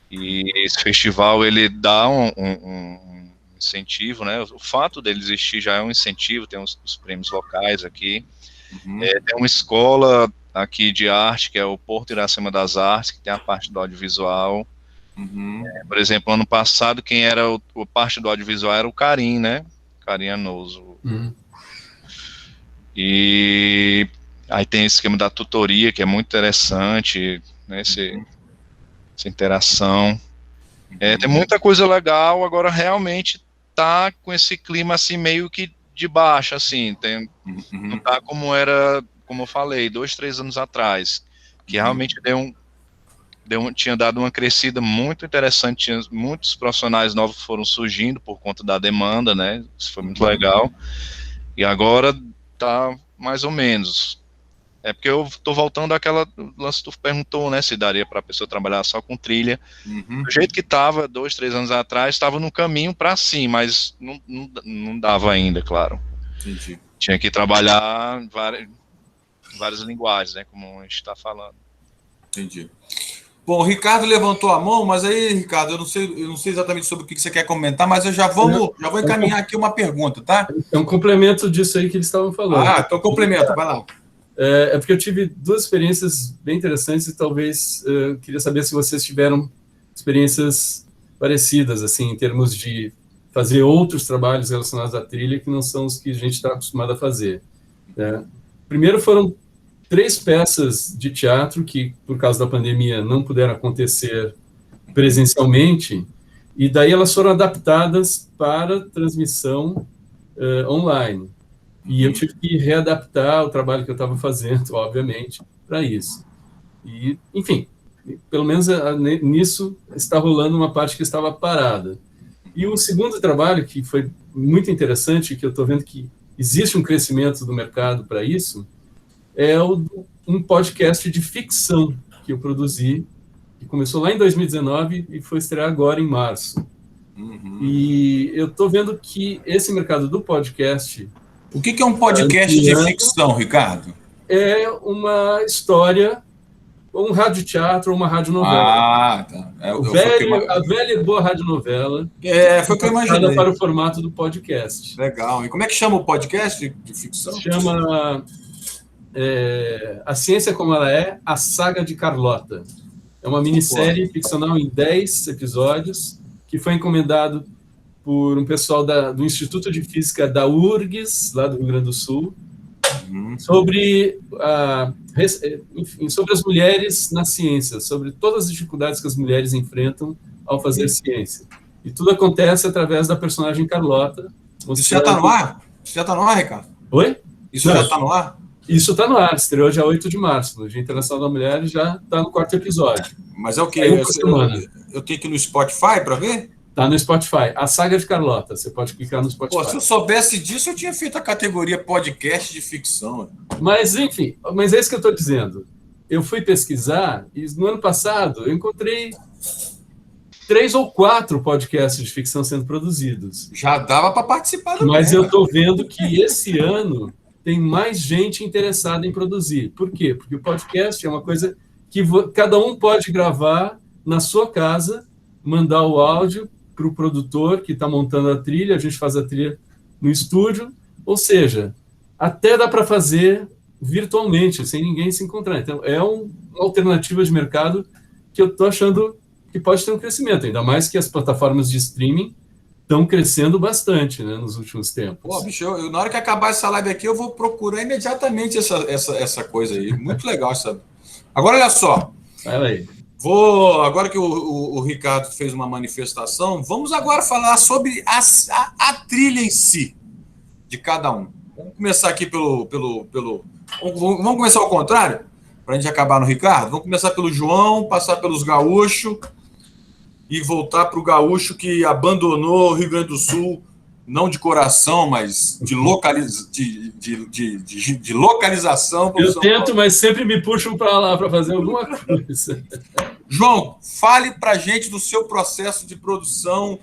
e esse festival, ele dá um incentivo, né, o fato dele existir já é um incentivo, tem os prêmios locais aqui, tem uma escola aqui de arte, que é o Porto Iracema das Artes, que tem a parte do audiovisual. Por exemplo, ano passado, quem era a parte do audiovisual era o Karim, né, Karim Anoso. E aí tem esse esquema da tutoria, que é muito interessante, né, essa interação. Tem muita coisa legal, agora realmente tá com esse clima assim meio que de baixo, assim, não tá como era, como eu falei, 2, 3 anos atrás, que realmente tinha dado uma crescida muito interessante, muitos profissionais novos foram surgindo por conta da demanda, né, isso foi muito legal, e agora tá mais ou menos. Porque eu tô voltando àquela lance que tu perguntou, né, se daria para a pessoa trabalhar só com trilha. Do jeito que estava 2, 3 anos atrás, estava no caminho para sim, mas não dava ainda, claro. Entendi. Tinha que trabalhar várias linguagens, né, como a gente está falando. Entendi. Bom, o Ricardo levantou a mão, mas aí, Ricardo, eu não sei exatamente sobre o que você quer comentar, mas eu já vou encaminhar aqui uma pergunta, tá? É um complemento disso aí que eles estavam falando. Então complementa, vai lá. Porque eu tive 2 experiências bem interessantes e talvez queria saber se vocês tiveram experiências parecidas, assim, em termos de fazer outros trabalhos relacionados à trilha que não são os que a gente está acostumado a fazer. Primeiro foram 3 peças de teatro que, por causa da pandemia, não puderam acontecer presencialmente, e daí elas foram adaptadas para transmissão online. E eu tive que readaptar o trabalho que eu estava fazendo, obviamente, para isso. E, enfim, pelo menos nisso está rolando uma parte que estava parada. E o segundo trabalho, que foi muito interessante, que eu estou vendo que existe um crescimento do mercado para isso, é um podcast de ficção que eu produzi, que começou lá em 2019 e foi estrear agora em março. E eu estou vendo que esse mercado do podcast... O que é um podcast de ficção, Ricardo? É uma história, ou um radioteatro, ou uma radionovela. Tá. A velha e boa radionovela. Foi o que eu imaginei. Para o formato do podcast. Legal. E como é que chama o podcast de ficção? Chama A Ciência Como Ela É, A Saga de Carlota. É uma minissérie ficcional em 10 episódios, que foi encomendado por um pessoal do Instituto de Física da URGS, lá do Rio Grande do Sul, sobre as mulheres na ciência, sobre todas as dificuldades que as mulheres enfrentam ao fazer ciência. E tudo acontece através da personagem Carlota. Isso já está no ar? Isso já está no ar, Ricardo? Oi? Isso já está no ar? Isso está no ar, estreou dia 8 de março, no Dia Internacional da Mulher, já está no 4º episódio. Mas é o quê? Eu tenho que ir no Spotify para ver? Está no Spotify. A Saga de Carlota. Você pode clicar no Spotify. Se eu soubesse disso, eu tinha feito a categoria podcast de ficção. Mas, enfim, é isso que eu estou dizendo. Eu fui pesquisar e no ano passado eu encontrei 3 ou 4 podcasts de ficção sendo produzidos. Já dava para participar também. Mas eu estou vendo que esse ano tem mais gente interessada em produzir. Por quê? Porque o podcast é uma coisa que cada um pode gravar na sua casa, mandar o áudio para o produtor que está montando a trilha, a gente faz a trilha no estúdio, ou seja, até dá para fazer virtualmente, sem ninguém se encontrar. Então, é uma alternativa de mercado que eu estou achando que pode ter um crescimento, ainda mais que as plataformas de streaming estão crescendo bastante, né, nos últimos tempos. Pô, bicho, na hora que acabar essa live aqui, eu vou procurar imediatamente essa coisa aí. Muito legal, sabe? Agora, olha só. Vai aí. Agora que o Ricardo fez uma manifestação, vamos agora falar sobre a trilha em si, de cada um. Vamos começar aqui vamos começar ao contrário, para a gente acabar no Ricardo. Vamos começar pelo João, passar pelos gaúchos e voltar para o gaúcho que abandonou o Rio Grande do Sul, não de coração, mas de localização. Eu tento, mas sempre me puxam para lá para fazer alguma coisa. João, fale para a gente do seu processo de produção,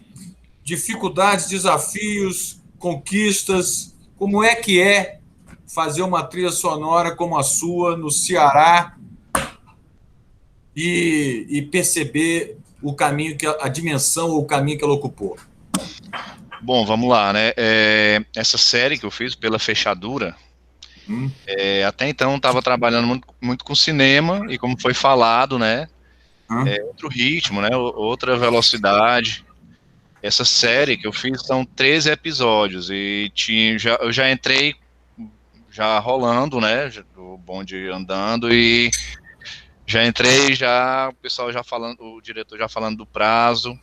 dificuldades, desafios, conquistas, como é que é fazer uma trilha sonora como a sua no Ceará e perceber o caminho, a dimensão ou o caminho que ela ocupou. Bom, vamos lá, né? Essa série que eu fiz pela Fechadura, até então estava trabalhando muito com cinema e como foi falado, né? Outro ritmo, né? Outra velocidade. Essa série que eu fiz são 13 episódios e eu já entrei já rolando, né, o bonde andando, e já entrei, o pessoal já falando, o diretor já falando do prazo.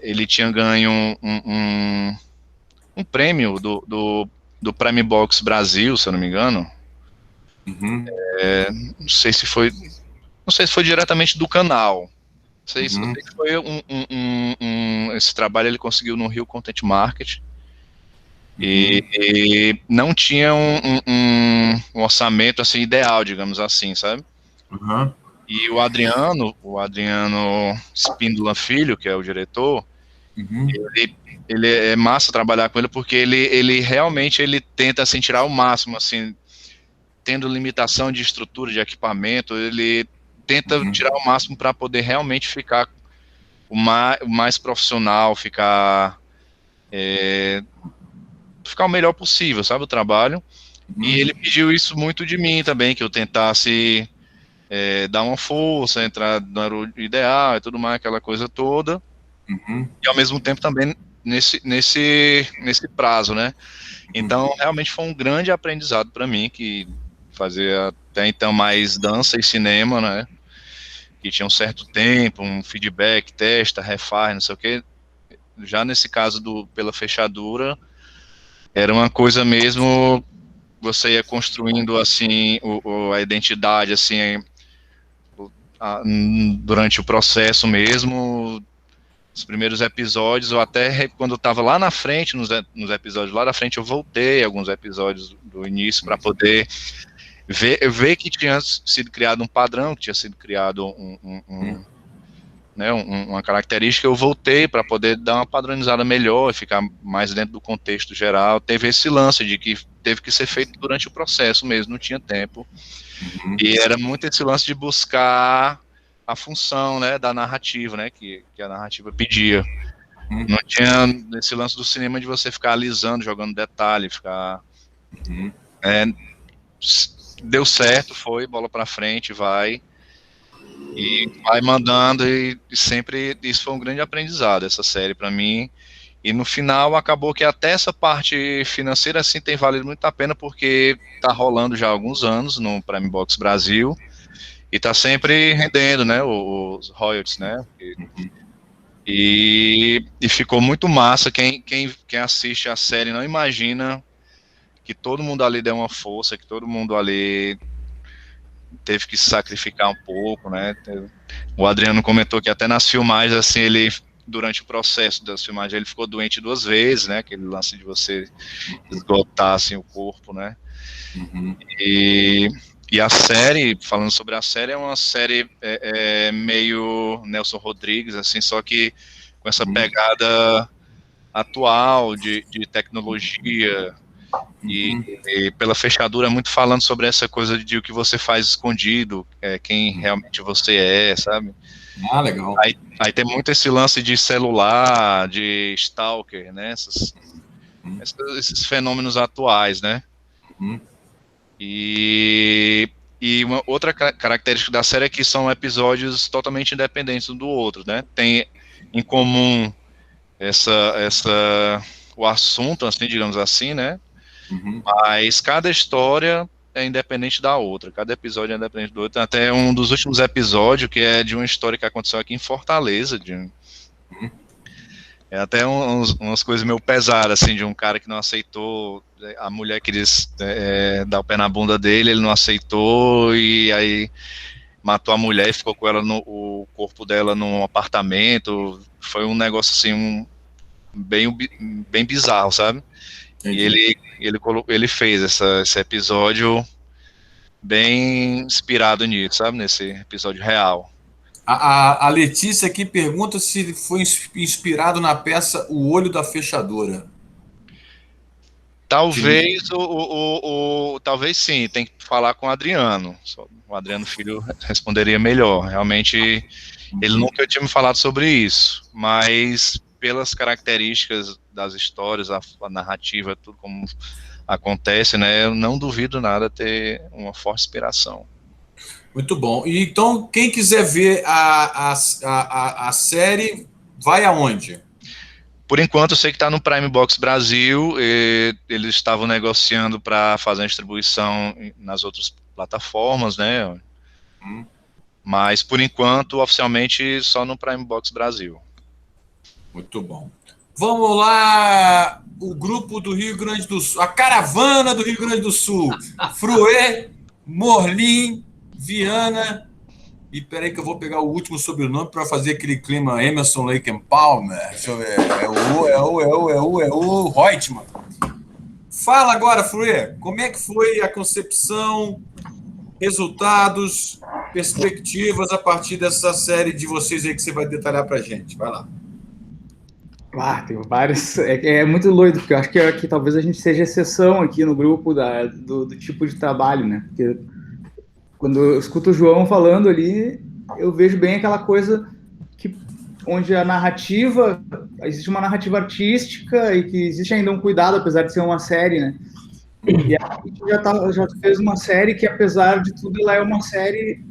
Ele tinha ganho um prêmio do Prime Box Brasil, se eu não me engano. Não sei se foi diretamente do canal. Não sei se foi esse trabalho ele conseguiu no Rio Content Market. E não tinha um orçamento assim ideal, digamos assim, sabe? E o Adriano Spíndola Filho, que é o diretor, ele é massa trabalhar com ele, porque ele realmente tenta assim, tirar o máximo, assim, tendo limitação de estrutura, de equipamento, ele tenta tirar o máximo para poder realmente ficar o mais profissional, ficar o melhor possível, sabe, o trabalho. E ele pediu isso muito de mim também, que eu tentasse dar uma força, entrar no ideal e tudo mais, aquela coisa toda. E ao mesmo tempo também nesse prazo, né? Então, realmente foi um grande aprendizado para mim, que fazia até então mais dança e cinema, né? Que tinha um certo tempo, um feedback, testa, refaz, não sei o quê. Já nesse caso pela fechadura, era uma coisa mesmo, você ia construindo, assim, a identidade, assim, durante o processo mesmo, os primeiros episódios, ou até quando eu estava lá na frente, nos episódios lá da frente, eu voltei alguns episódios do início para poder ver que tinha sido criado um padrão, que tinha sido criado uma característica. Eu voltei para poder dar uma padronizada melhor e ficar mais dentro do contexto geral. Teve esse lance de que teve que ser feito durante o processo mesmo, não tinha tempo. E era muito esse lance de buscar a função, né, da narrativa, né, que a narrativa pedia. Não tinha esse lance do cinema de você ficar alisando, jogando detalhe, ficar... deu certo, foi, bola pra frente, vai mandando, e sempre isso foi um grande aprendizado, essa série pra mim. E no final acabou que até essa parte financeira assim tem valido muito a pena, porque tá rolando já há alguns anos no Prime Box Brasil e tá sempre rendendo, né, os royalties, né? E ficou muito massa. Quem assiste a série não imagina que todo mundo ali deu uma força, que todo mundo ali teve que se sacrificar um pouco, né? O Adriano comentou que até nas filmagens, assim, durante o processo das filmagens, ele ficou doente 2 vezes, né? Aquele lance de você esgotar, assim, o corpo, né? E a série, falando sobre a série, é uma série meio Nelson Rodrigues, assim, só que com essa pegada atual de tecnologia, e pela fechadura muito falando sobre essa coisa de o que você faz escondido, quem realmente você é, sabe? Legal. Aí tem muito esse lance de celular, de stalker, né? Esses fenômenos atuais, né? E uma outra característica da série é que são episódios totalmente independentes um do outro, né? Tem em comum o assunto, assim, digamos assim, né? Mas cada história é independente da outra, cada episódio é independente do outro. Até um dos últimos episódios, que é de uma história que aconteceu aqui em Fortaleza, até umas coisas meio pesadas, assim, de um cara que não aceitou, a mulher quis dar o pé na bunda dele, ele não aceitou, e aí matou a mulher e ficou com ela o corpo dela num apartamento. Foi um negócio assim, bem bizarro, sabe? Entendi. E ele fez esse episódio bem inspirado nisso, sabe? Nesse episódio real. A Letícia aqui pergunta se foi inspirado na peça O Olho da Fechadura. Talvez, talvez sim, tem que falar com o Adriano. O Adriano Filho responderia melhor. Realmente, ele nunca tinha me falado sobre isso, mas pelas características das histórias, a narrativa, tudo como acontece, né, eu não duvido nada ter uma forte inspiração. Muito bom. E então, quem quiser ver a série, vai aonde? Por enquanto, eu sei que está no Prime Box Brasil, eles estavam negociando para fazer a distribuição nas outras plataformas, né? Mas, por enquanto, oficialmente, só no Prime Box Brasil. Muito bom. Vamos lá, o grupo do Rio Grande do Sul, a caravana do Rio Grande do Sul. Fruê, Morlim, Viana, e peraí que eu vou pegar o último sobrenome para fazer aquele clima Emerson, Lake and Palmer. Deixa eu ver, é o Reutemann. Fala agora, Fruê, como é que foi a concepção, resultados, perspectivas a partir dessa série de vocês aí que você vai detalhar para a gente? Vai lá. Tem vários. É muito doido, porque eu acho que talvez a gente seja exceção aqui no grupo do tipo de trabalho, né? Porque quando eu escuto o João falando ali, eu vejo bem aquela coisa onde a narrativa, existe uma narrativa artística e que existe ainda um cuidado, apesar de ser uma série, né? E a gente já fez uma série que, apesar de tudo, ela é uma série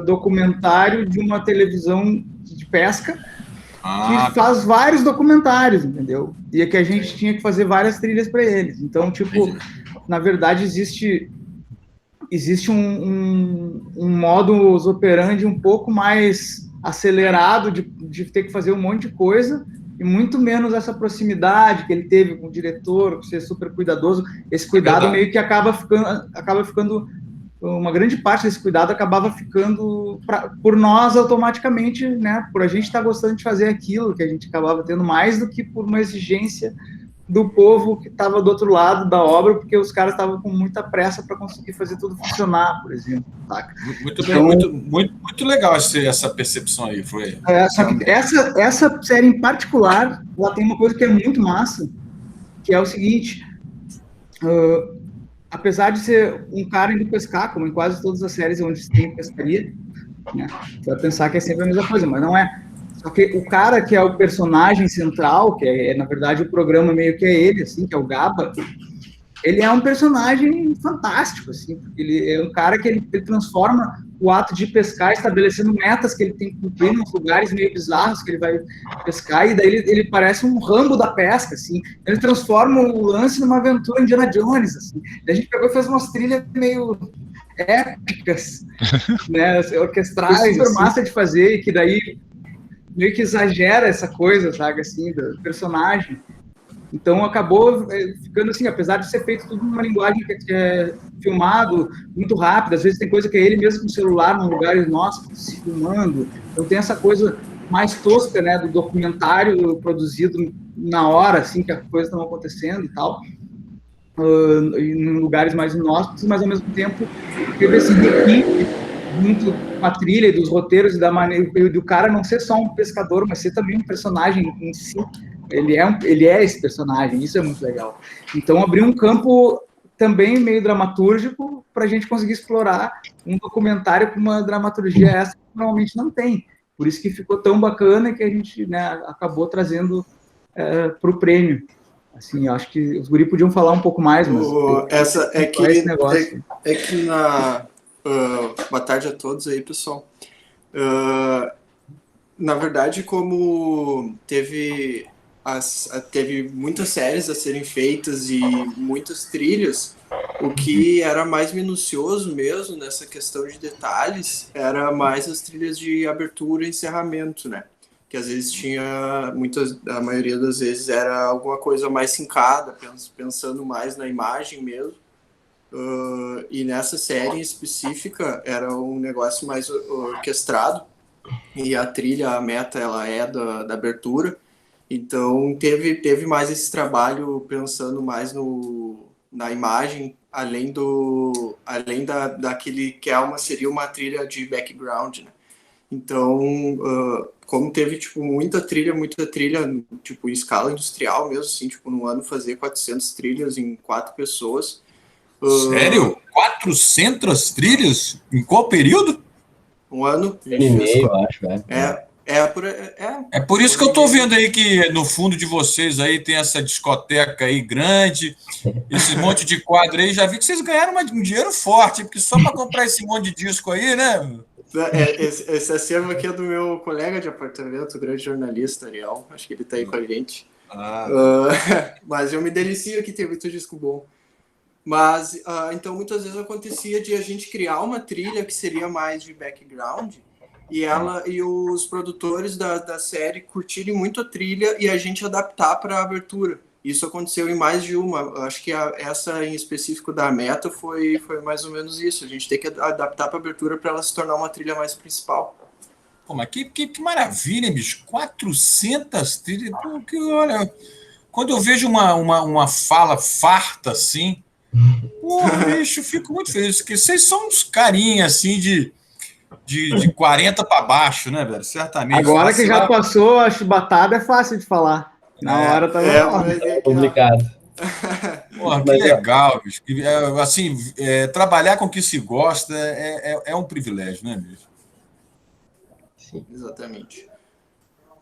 documentário de uma televisão de pesca, que faz vários documentários, entendeu? E é que a gente tinha que fazer várias trilhas para eles. Então, tipo, na verdade, existe um modus operandi um pouco mais acelerado de ter que fazer um monte de coisa e muito menos essa proximidade que ele teve com o diretor, ser super cuidadoso. Esse cuidado meio que acaba ficando uma grande parte desse cuidado acabava ficando por nós automaticamente, né? Por a gente estar gostando de fazer aquilo que a gente acabava tendo mais do que por uma exigência do povo que estava do outro lado da obra, porque os caras estavam com muita pressa para conseguir fazer tudo funcionar, por exemplo. Saca? Muito legal essa percepção aí, foi. Só que essa série em particular, ela tem uma coisa que é muito massa, que é o seguinte. Apesar de ser um cara indo pescar, como em quase todas as séries onde tem pescaria, né? Você vai pensar que é sempre a mesma coisa, mas não é. Só que o cara que é o personagem central, que é na verdade o programa meio que é ele, assim, que é o Gaba, ele é um personagem fantástico, assim, porque ele é um cara que ele transforma o ato de pescar, estabelecendo metas que ele tem que cumprir nos lugares meio bizarros que ele vai pescar, e daí ele parece um Rambo da pesca, assim. Ele transforma o lance numa aventura Indiana Jones, assim. Daí a gente pegou e fez umas trilhas meio épicas, né, orquestrais, super massa de fazer, e que daí meio que exagera essa coisa, sabe, assim, do personagem. Então acabou ficando assim, apesar de ser feito tudo numa linguagem que é filmado muito rápido, às vezes tem coisa que é ele mesmo com o celular num lugar nosso se filmando, então tem essa coisa mais tosca, né, do documentário produzido na hora, assim, que as coisas estão acontecendo e tal, em lugares mais inóspitos, mas ao mesmo tempo teve esse requinte junto com a trilha e dos roteiros e da maneira do cara não ser só um pescador, mas ser também um personagem em si. Ele é esse personagem, isso é muito legal. Então, abriu um campo também meio dramatúrgico para a gente conseguir explorar um documentário com uma dramaturgia essa que normalmente não tem. Por isso que ficou tão bacana que a gente, né, acabou trazendo para o prêmio. Assim, eu acho que os guri podiam falar um pouco mais, mas... boa tarde a todos aí, pessoal. Na verdade, como teve muitas séries a serem feitas e muitas trilhas, o que era mais minucioso mesmo nessa questão de detalhes era mais as trilhas de abertura e encerramento, né? Que às vezes a maioria das vezes era alguma coisa mais sincada, pensando mais na imagem mesmo. E nessa série específica era um negócio mais orquestrado, e a trilha, a meta, ela é da abertura. Então teve mais esse trabalho pensando mais na imagem, além daquele que seria uma trilha de background, né? Então, como teve tipo muita trilha, tipo em escala industrial mesmo, assim, tipo no ano fazer 400 trilhas em 4 pessoas. Sério? 400 trilhas? Em qual período? Um ano. E meio, eu acho, É por isso que eu tô vendo aí que no fundo de vocês aí tem essa discoteca aí grande, esse monte de quadro aí. Já vi que vocês ganharam um dinheiro forte, porque só para comprar esse monte de disco aí, né? Esse acervo aqui é do meu colega de apartamento, o grande jornalista Ariel. Acho que ele tá aí com a gente. Mas eu me delicio que tem muito disco bom. Mas, então, muitas vezes acontecia de a gente criar uma trilha que seria mais de background e os produtores da série curtirem muito a trilha e a gente adaptar para a abertura. Isso aconteceu em mais de uma. Acho que essa em específico da Meta foi mais ou menos isso. A gente tem que adaptar para a abertura para ela se tornar uma trilha mais principal. Pô, mas que maravilha, bicho. 400 trilhas. Porque, olha, quando eu vejo uma fala farta assim, pô, bicho, fico muito feliz. Porque vocês são uns carinhas assim de 40 para baixo, né, velho? Certamente. Agora que já passou a chibatada, é fácil de falar. Na hora tá complicado. Porra, que legal, bicho. Assim, trabalhar com o que se gosta é um privilégio, né, bicho? Sim, exatamente.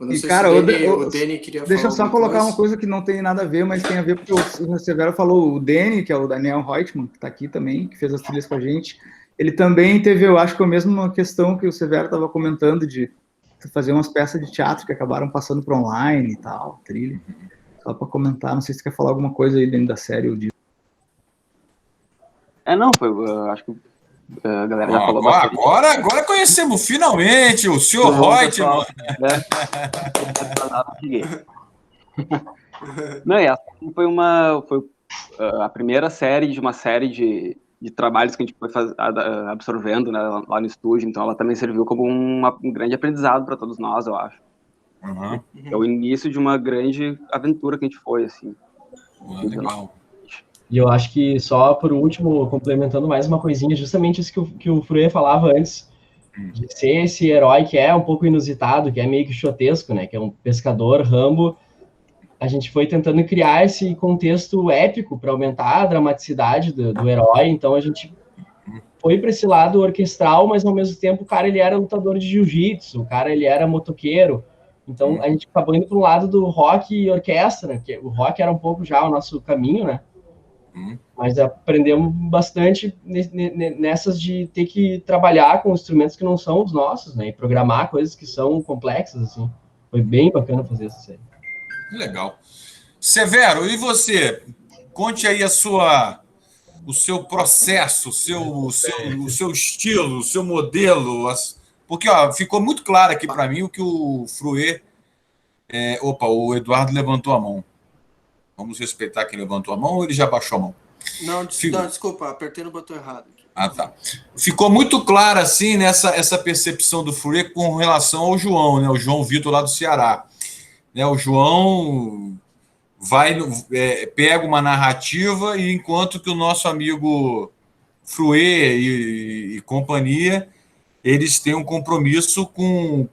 E, cara, o Dani queria falar. Deixa eu só colocar uma coisa que não tem nada a ver, mas tem a ver porque o Severo falou, o Dani, que é o Daniel Reutemann, que está aqui também, que fez as trilhas com a gente, ele também teve, eu acho que a mesma questão que o Severo estava comentando de fazer umas peças de teatro que acabaram passando para online e tal, trilha. Só para comentar, não sei se você quer falar alguma coisa aí dentro da série ou de... Não, acho que a galera já falou bastante. Agora conhecemos finalmente o senhor Reutemann. Não, essa foi a primeira série de uma série de trabalhos que a gente foi absorvendo, né, lá no estúdio, então ela também serviu como um grande aprendizado para todos nós, eu acho. É o início de uma grande aventura que a gente foi, assim. Legal. E eu acho que só por último, complementando mais uma coisinha, justamente isso que o Fruê falava antes, de ser esse herói que é um pouco inusitado, que é meio que xotesco, né, que é um pescador, Rambo. A gente foi tentando criar esse contexto épico para aumentar a dramaticidade do herói, então a gente foi para esse lado orquestral, mas ao mesmo tempo o cara ele era lutador de jiu-jitsu, o cara ele era motoqueiro, então a gente acabou indo para o lado do rock e orquestra, que o rock era um pouco já o nosso caminho, né? Mas aprendemos bastante nessas de ter que trabalhar com instrumentos que não são os nossos, né? E programar coisas que são complexas, assim. Foi bem bacana fazer essa série. Legal. Severo, e você? Conte aí o seu processo, o seu estilo, o seu modelo. Porque ficou muito claro aqui para mim o que o Fruê... o Eduardo levantou a mão. Vamos respeitar quem levantou a mão ou ele já baixou a mão? Não, desculpa, apertei no botão errado. Tá. Ficou muito claro, assim, essa percepção do Fruê com relação ao João, né? O João Vitor lá do Ceará. Né? O João pega uma narrativa e enquanto que o nosso amigo Fruê e companhia, eles têm um compromisso com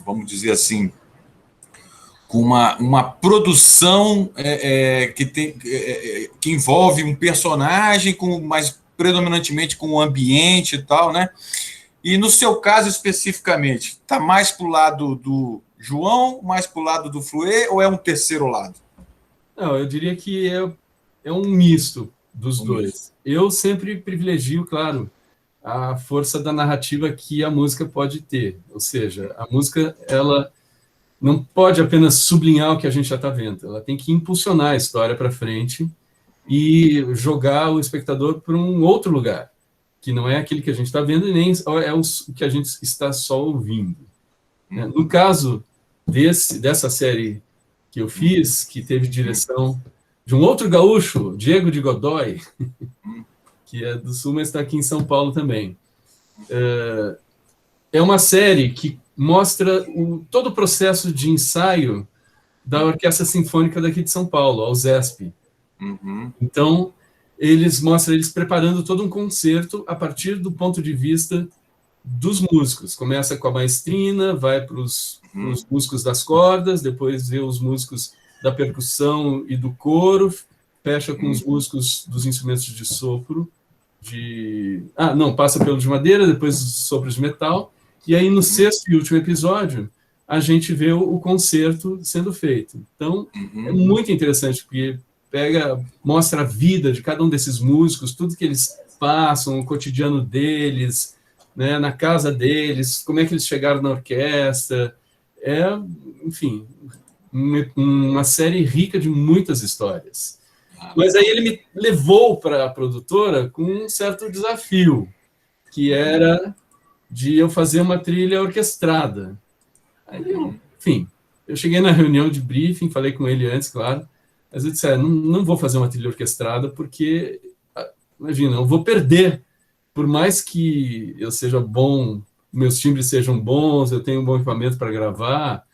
vamos dizer assim, com uma produção que envolve um personagem, mas predominantemente com o ambiente e tal, né? E no seu caso especificamente, está mais para o lado do João, mais para o lado do Fruê, ou é um terceiro lado? Não, eu diria que é um misto dos dois. Eu sempre privilegio, claro, a força da narrativa que a música pode ter. Ou seja, a música, ela não pode apenas sublinhar o que a gente já está vendo, ela tem que impulsionar a história para frente e jogar o espectador para um outro lugar, que não é aquele que a gente está vendo e nem é o que a gente está só ouvindo. No caso dessa série que eu fiz, que teve direção de um outro gaúcho, Diego de Godoy, que é do Sul, mas está aqui em São Paulo também. É uma série que mostra todo o processo de ensaio da Orquestra Sinfônica daqui de São Paulo, a USESP. Então, eles mostram eles preparando todo um concerto a partir do ponto de vista dos músicos. Começa com a maestrina, vai para os músicos das cordas, depois vê os músicos da percussão e do coro, fecha com os músicos dos instrumentos de sopro, passa pelo de madeira, depois os sopros de metal, e aí no sexto e último episódio a gente vê o concerto sendo feito. Então, é muito interessante, porque mostra a vida de cada um desses músicos, tudo que eles passam, o cotidiano deles, né, na casa deles, como é que eles chegaram na orquestra, enfim, uma série rica de muitas histórias. Mas aí ele me levou para a produtora com um certo desafio, que era de eu fazer uma trilha orquestrada. Aí enfim, eu cheguei na reunião de briefing, falei com ele antes, claro, mas eu disse, não vou fazer uma trilha orquestrada porque, imagina, eu vou perder, por mais que eu seja bom, meus timbres sejam bons, eu tenho um bom equipamento para gravar,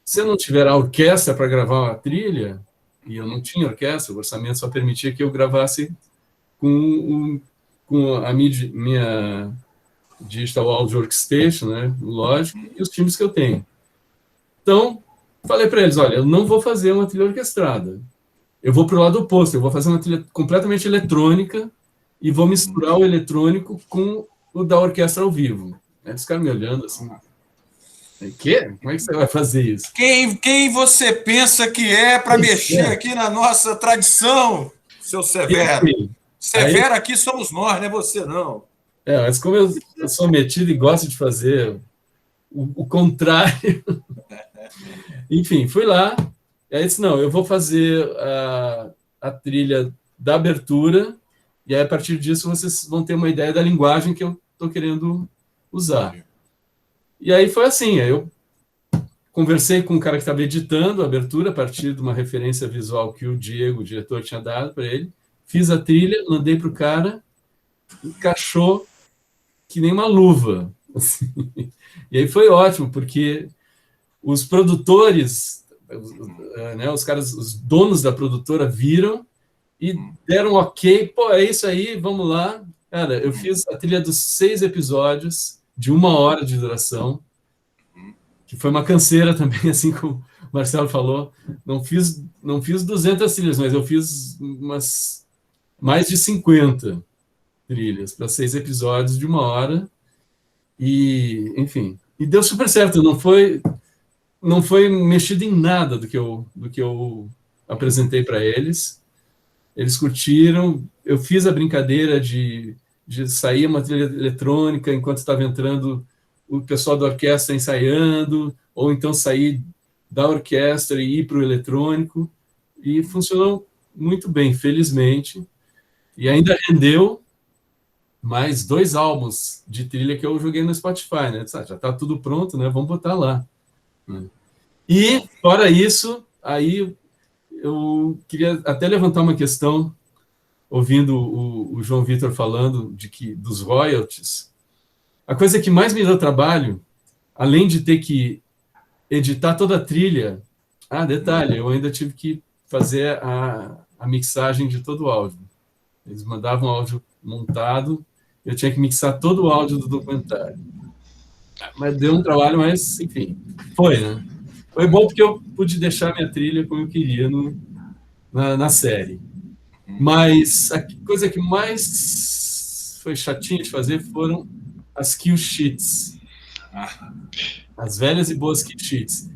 se eu não tiver a orquestra para gravar uma trilha, e eu não tinha orquestra, o orçamento só permitia que eu gravasse com a minha Digital Audio Workstation, né, lógico, e os timbres que eu tenho. Então, falei para eles, olha, eu não vou fazer uma trilha orquestrada, eu vou para o lado oposto, eu vou fazer uma trilha completamente eletrônica e vou misturar o eletrônico com o da orquestra ao vivo. Aí os caras me olhando assim, quê? Como é que você vai fazer isso? Quem você pensa que é para mexer aqui na nossa tradição, seu Severo? Severo aqui somos nós, não é você, não. Mas como eu sou metido e gosto de fazer o contrário. Enfim, fui lá, e aí disse, não, eu vou fazer a trilha da abertura, e aí a partir disso vocês vão ter uma ideia da linguagem que eu estou querendo usar. E aí foi assim, eu conversei com o cara que estava editando a abertura, a partir de uma referência visual que o Diego, o diretor, tinha dado para ele, fiz a trilha, mandei para o cara, encaixou que nem uma luva. Assim. E aí foi ótimo, porque os produtores, né, os caras, os donos da produtora viram e deram ok, pô, é isso aí, vamos lá. Cara, eu fiz a trilha dos 6 episódios, de 1 hora de duração, que foi uma canseira também, assim como o Marcelo falou. Não fiz 200 trilhas, mas eu fiz mais de 50 trilhas para 6 episódios de 1 hora. E, enfim, e deu super certo. Não foi mexido em nada do que eu apresentei para eles. Eles curtiram. Eu fiz a brincadeira de sair uma trilha eletrônica enquanto estava entrando o pessoal da orquestra ensaiando, ou então sair da orquestra e ir para o eletrônico. E funcionou muito bem, felizmente. E ainda rendeu mais 2 álbuns de trilha que eu joguei no Spotify, né? Já está tudo pronto, né? Vamos botar lá. E, fora isso, aí eu queria até levantar uma questão, ouvindo o João Vitor falando dos royalties. A coisa que mais me deu trabalho, além de ter que editar toda a trilha, detalhe, eu ainda tive que fazer a mixagem de todo o áudio. Eles mandavam o áudio montado, eu tinha que mixar todo o áudio do documentário. Mas deu um trabalho, mas, enfim, foi, né? Foi bom porque eu pude deixar minha trilha como eu queria na série. Mas a coisa que mais foi chatinha de fazer foram as kill sheets. As velhas e boas kill sheets.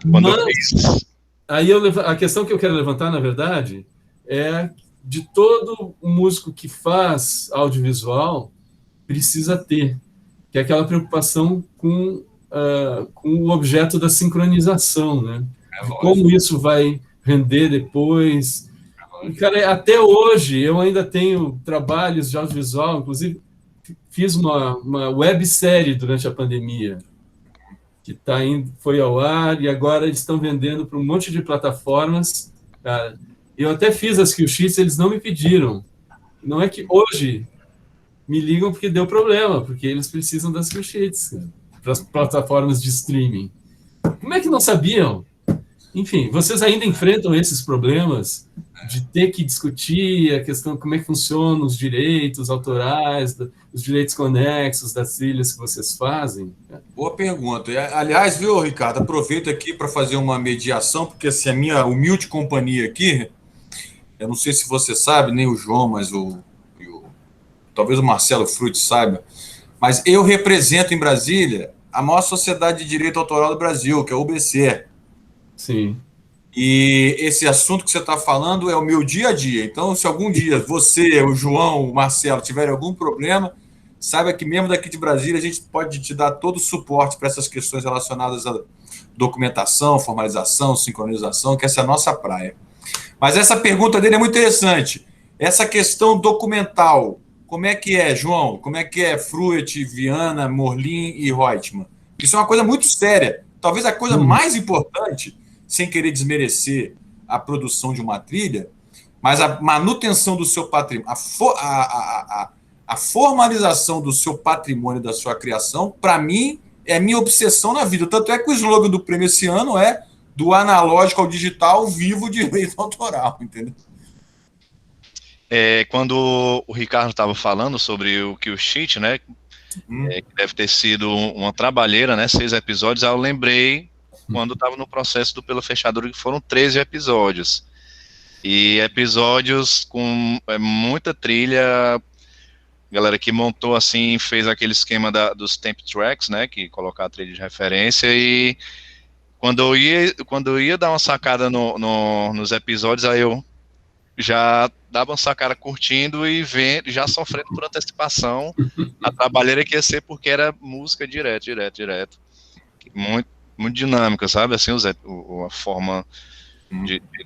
Mas, aí a questão que eu quero levantar, na verdade, é de todo músico que faz audiovisual precisa ter, que é aquela preocupação com o objeto da sincronização, né? Como isso vai render depois. Cara, até hoje eu ainda tenho trabalhos de audiovisual, inclusive fiz uma websérie durante a pandemia, que foi ao ar, e agora eles estão vendendo para um monte de plataformas. Cara, eu até fiz as kill sheets, eles não me pediram. Não é que hoje me ligam porque deu problema, porque eles precisam das kill sheets para as plataformas de streaming. Como é que não sabiam? Enfim, vocês ainda enfrentam esses problemas de ter que discutir a questão como é que funcionam os direitos autorais, os direitos conexos das trilhas que vocês fazem? Boa pergunta. Aliás, viu, Ricardo, aproveito aqui para fazer uma mediação, porque assim, a minha humilde companhia aqui, eu não sei se você sabe, nem o João, mas talvez o Marcelo Frutti saiba, mas eu represento em Brasília a maior sociedade de direito autoral do Brasil, que é a UBC. Sim. E esse assunto que você está falando é o meu dia a dia. Então, se algum dia você, o João, o Marcelo tiverem algum problema, saiba que mesmo daqui de Brasília a gente pode te dar todo o suporte para essas questões relacionadas à documentação, formalização, sincronização, que essa é a nossa praia. Mas essa pergunta dele é muito interessante. Essa questão documental, como é que é, João? Como é que é Fruet, Viana, Morlin e Reutemann? Isso é uma coisa muito séria. Talvez a coisa mais importante, sem querer desmerecer a produção de uma trilha, mas a manutenção do seu patrimônio, a formalização do seu patrimônio, da sua criação, para mim, é a minha obsessão na vida. Tanto é que o slogan do prêmio esse ano é do analógico ao digital, vivo direito autoral, entendeu? Quando o Ricardo estava falando sobre o Kill Sheet, né, que deve ter sido uma trabalheira, né, 6 episódios, eu lembrei quando estava no processo do Pela Fechadura, que foram 13 episódios. E episódios com muita trilha, galera que montou assim, fez aquele esquema dos temp tracks, né, que colocar a trilha de referência, e quando eu ia dar uma sacada nos episódios, aí eu já dava uma sacada curtindo e vendo, já sofrendo por antecipação a trabalheira que ia ser, porque era música direto. Muito, muito dinâmica, sabe? Assim, a forma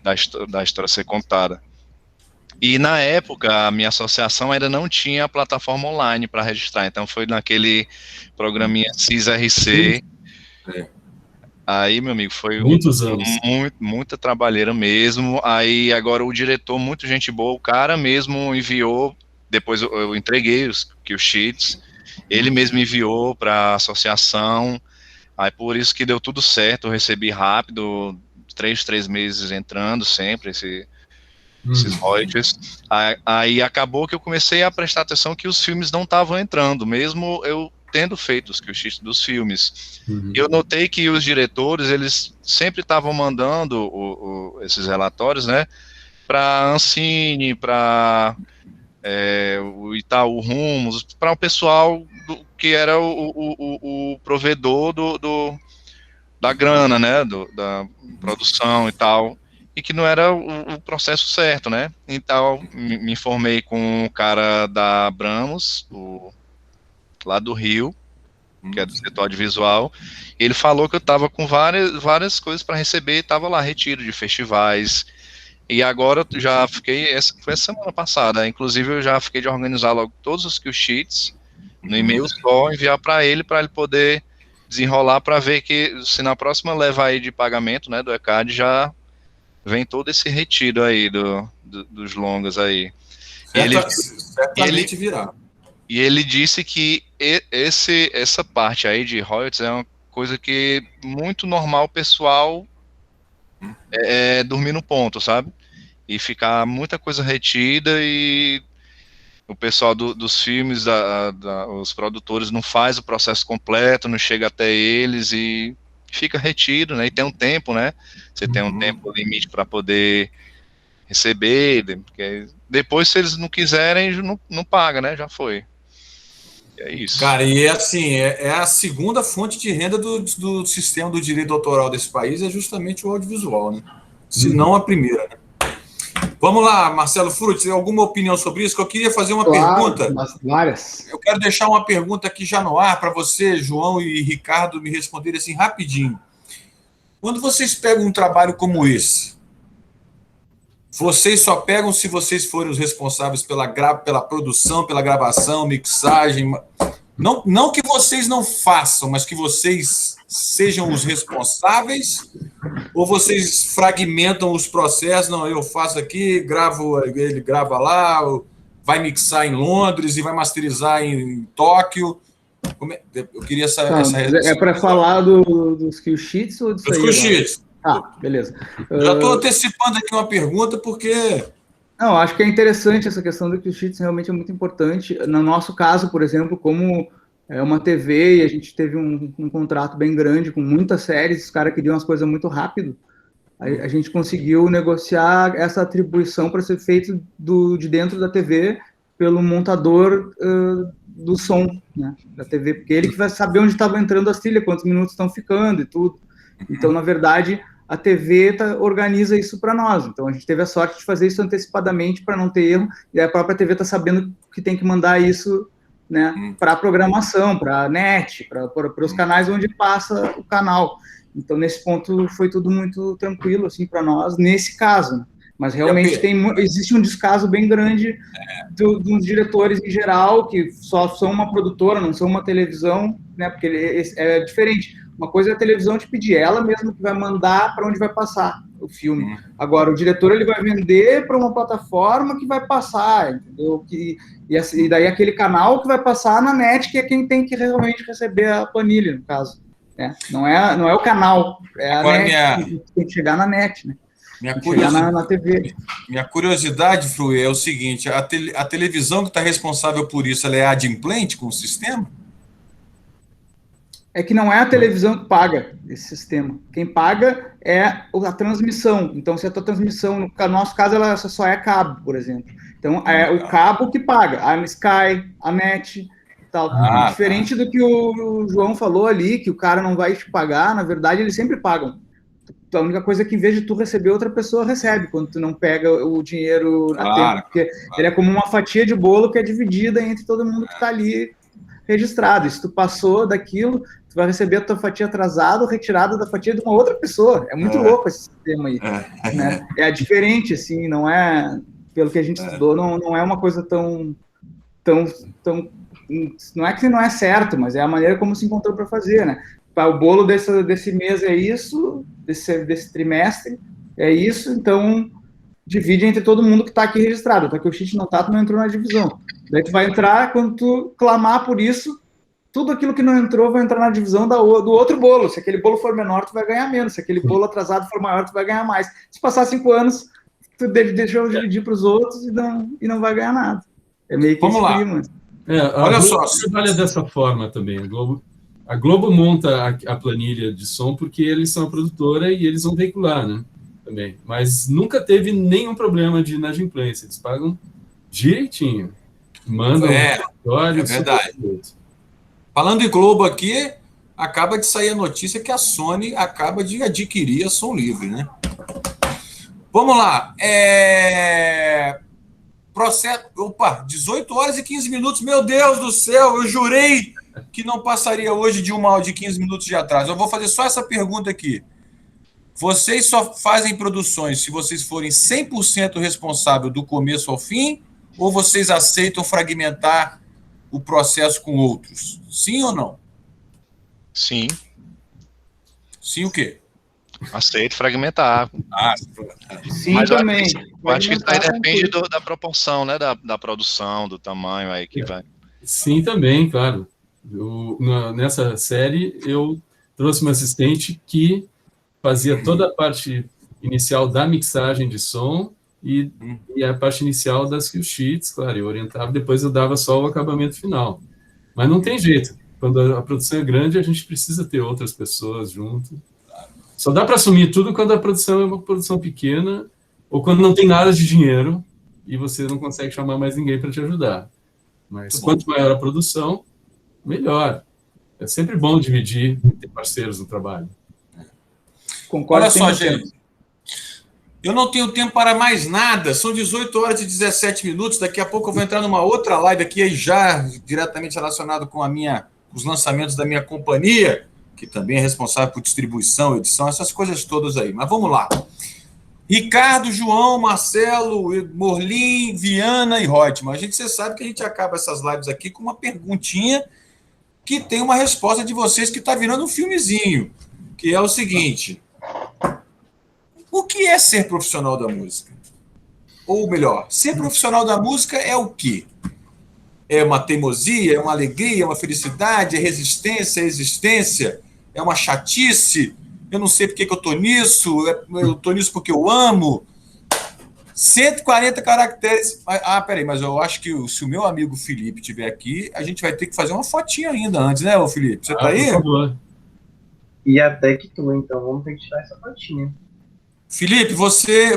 da história ser contada. E na época, a minha associação ainda não tinha a plataforma online para registrar, então foi naquele programinha CIS-RC. Aí, meu amigo, foi muitos anos. Muita trabalheira mesmo. Aí, agora, o diretor, muito gente boa, o cara mesmo enviou, depois eu entreguei os sheets, ele mesmo enviou para a associação. Aí, por isso que deu tudo certo, eu recebi rápido, 3 meses entrando sempre, esses royalties. Aí, acabou que eu comecei a prestar atenção que os filmes não estavam entrando, mesmo eu tendo feito os sheets dos filmes. Eu notei que os diretores, eles sempre estavam mandando esses relatórios, né, para Ancine, para o Itaú Rumos, para o pessoal que era o provedor da grana, né, da produção e tal, e que não era o processo certo, né. Então, me informei com o cara da Abramos, lá do Rio, que é do setor audiovisual. Ele falou que eu estava com várias coisas para receber, estava lá, retiro de festivais, e agora já fiquei, foi a semana passada, inclusive eu já fiquei de organizar logo todos os kill sheets, no e-mail só, enviar para ele poder desenrolar, para ver que se na próxima leva aí de pagamento, né, do ECAD, já vem todo esse retiro aí dos longas aí. Certamente virá. E ele disse que essa parte aí de royalties é uma coisa que muito normal o pessoal dormir no ponto, sabe? E ficar muita coisa retida, e o pessoal dos filmes, os produtores não faz o processo completo, não chega até eles e fica retido, né? E tem um tempo, né? Você tem um tempo limite para poder receber, porque depois, se eles não quiserem, não paga, né? Já foi. É isso. Cara, e assim, é a segunda fonte de renda do sistema do direito autoral desse país, é justamente o audiovisual, né? Se não a primeira, né? Vamos lá, Marcelo Frutti, alguma opinião sobre isso? Que eu queria fazer uma pergunta. Várias. Eu quero deixar uma pergunta aqui já no ar para você, João e Ricardo, me responderem assim rapidinho. Quando vocês pegam um trabalho como esse, vocês só pegam se vocês forem os responsáveis pela produção, pela gravação, mixagem. Não que vocês não façam, mas que vocês sejam os responsáveis, ou vocês fragmentam os processos? Não, eu faço aqui, ele grava lá, vai mixar em Londres e vai masterizar em Tóquio. Eu queria saber essa É para falar dos kill sheets ou disso aí? Dos kill sheets. Beleza. Já estou antecipando aqui uma pergunta, porque... Não, acho que é interessante essa questão do kill sheets, realmente é muito importante. No nosso caso, por exemplo, como é uma TV e a gente teve um contrato bem grande com muitas séries, os caras queriam as coisas muito rápido, a gente conseguiu negociar essa atribuição para ser feito de dentro da TV pelo montador do som, né, da TV, porque ele que vai saber onde estava entrando as trilhas, quantos minutos estão ficando e tudo. Então, na verdade, a TV organiza isso para nós. Então, a gente teve a sorte de fazer isso antecipadamente para não ter erro, e a própria TV está sabendo que tem que mandar isso né, para programação, para net, para os canais onde passa o canal. Então, nesse ponto, foi tudo muito tranquilo, assim, para nós, nesse caso, né? Mas realmente existe um descaso bem grande dos diretores em geral, que só são uma produtora, não são uma televisão, né? Porque é diferente. Uma coisa é a televisão te pedir, ela mesma que vai mandar para onde vai passar o filme. Agora, o diretor ele vai vender para uma plataforma que vai passar, entendeu? E daí aquele canal que vai passar na net, que é quem tem que realmente receber a planilha, no caso. Né? Não é o canal, é a net, que tem que chegar na net, né? Na TV. Minha curiosidade, Fru, é o seguinte: a televisão que está responsável por isso, ela é adimplente com o sistema? É que não é a televisão que paga esse sistema. Quem paga é a transmissão. Então, se a tua transmissão, no nosso caso, ela só é cabo, por exemplo. Então, é o cabo que paga. A Sky, a net, tal. Diferente do que o João falou ali, que o cara não vai te pagar, na verdade, eles sempre pagam. A única coisa é que, em vez de tu receber, outra pessoa recebe, quando tu não pega o dinheiro a tempo. Porque ele é como uma fatia de bolo que é dividida entre todo mundo que está ali registrado. E se tu passou daquilo, tu vai receber a tua fatia atrasada ou retirada da fatia de uma outra pessoa. É muito louco esse sistema aí. Né? É diferente, assim, não é... Pelo que a gente estudou, não é uma coisa tão... Não é que não é certo, mas é a maneira como se encontrou para fazer, né? O bolo desse mês é isso, desse trimestre é isso, então divide entre todo mundo que está aqui registrado. Até que o cheat não tá, tu não entrou na divisão. Daí tu vai entrar, quando tu clamar por isso, tudo aquilo que não entrou vai entrar na divisão do outro bolo. Se aquele bolo for menor, tu vai ganhar menos. Se aquele bolo atrasado for maior, tu vai ganhar mais. Se passar 5 anos, tu deixou dividir para os outros e não vai ganhar nada. É meio que Vamos lá. clima. Olha só. Trabalha dessa forma também. A Globo monta a planilha de som porque eles são a produtora e eles vão veicular, né? Também. Mas nunca teve nenhum problema de inadimplência. Eles pagam direitinho. Mandam é verdade. Falando em Globo aqui, acaba de sair a notícia que a Sony acaba de adquirir a Som Livre, né? Vamos lá. Processo... Opa, 18 horas e 15 minutos. Meu Deus do céu, eu jurei que não passaria hoje de 1 hora de 15 minutos de atraso. Eu vou fazer só essa pergunta aqui. Vocês só fazem produções se vocês forem 100% responsável do começo ao fim, ou vocês aceitam fragmentar o processo com outros? Sim ou não? Sim. Sim o quê? Aceito fragmentar. Sim, mas também. Eu acho que isso aí depende da proporção, né? Da produção, do tamanho aí que vai. Sim, também, claro. Nessa série, eu trouxe uma assistente que fazia toda a parte inicial da mixagem de som e a parte inicial das kill sheets, claro, eu orientava, depois eu dava só o acabamento final. Mas não tem jeito. Quando a produção é grande, a gente precisa ter outras pessoas junto. Só dá para assumir tudo quando a produção é uma produção pequena ou quando não tem nada de dinheiro e você não consegue chamar mais ninguém para te ajudar. Mas quanto maior a produção, melhor. É sempre bom dividir e ter parceiros no trabalho. Concordo. Olha só, gente. Eu não tenho tempo para mais nada. São 18 horas e 17 minutos. Daqui a pouco eu vou entrar numa outra live aqui, já diretamente relacionado com os lançamentos da minha companhia, que também é responsável por distribuição, edição, essas coisas todas aí. Mas vamos lá. Ricardo, João, Marcelo, Morlim, Viana e Reutemann. Você sabe que a gente acaba essas lives aqui com uma perguntinha que tem uma resposta de vocês que está virando um filmezinho, que é o seguinte: o que é ser profissional da música? Ou melhor, ser profissional da música é o quê? É uma teimosia, é uma alegria, é uma felicidade, é resistência, é existência, é uma chatice? Eu não sei porque que eu estou nisso, eu estou nisso porque eu amo. 140 caracteres. Peraí, mas eu acho que se o meu amigo Felipe estiver aqui, a gente vai ter que fazer uma fotinha ainda antes, né, ô Felipe? Você está aí? Por favor. E até que tu, então vamos ter que tirar essa fotinha. Felipe, você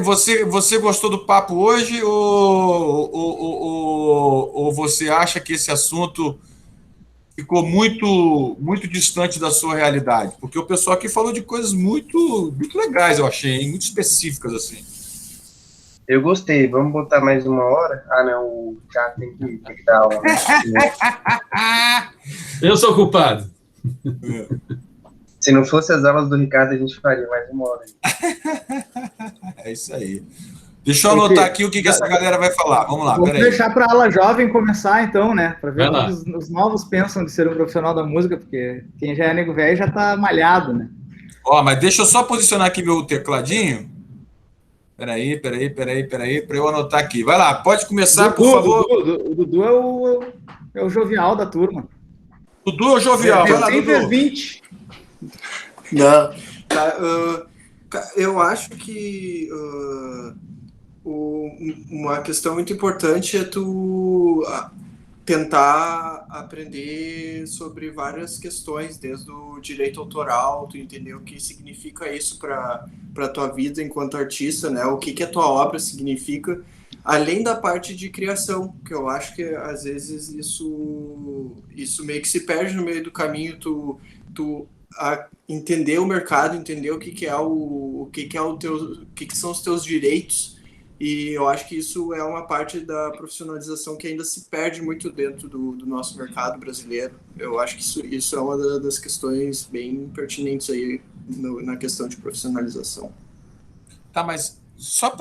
gostou do papo hoje ou você acha que esse assunto ficou muito, muito distante da sua realidade? Porque o pessoal aqui falou de coisas muito, muito legais, eu achei, muito específicas assim. Eu gostei, vamos botar mais 1 hora? Ah, não, o Ricardo tem que dar aula. Eu sou culpado. Se não fosse as aulas do Ricardo, a gente faria mais 1 hora. É isso aí. Deixa eu anotar aqui o que essa galera vai falar. Vamos lá, Vamos peraí. deixar para a ala jovem começar, então, né? Para ver Vai o lá. que os novos pensam de ser um profissional da música, porque quem já é nego velho já tá malhado, né? Ó, mas deixa eu só posicionar aqui meu tecladinho. Peraí, para eu anotar aqui. Vai lá, pode começar, por favor. O Dudu é o jovial da turma. Dudu ou Jovial? Vai lá, Sempre Dudu. 20. Não, tá, eu acho que uma questão muito importante é tu tentar aprender sobre várias questões, desde o direito autoral, tu entender o que significa isso para a tua vida enquanto artista, né? O que a tua obra significa, além da parte de criação, que eu acho que às vezes isso meio que se perde no meio do caminho, tu entender o mercado, entender o que são os teus direitos. E eu acho que isso é uma parte da profissionalização que ainda se perde muito dentro do nosso mercado brasileiro. Eu acho que isso é uma das questões bem pertinentes aí na questão de profissionalização. Tá, mas só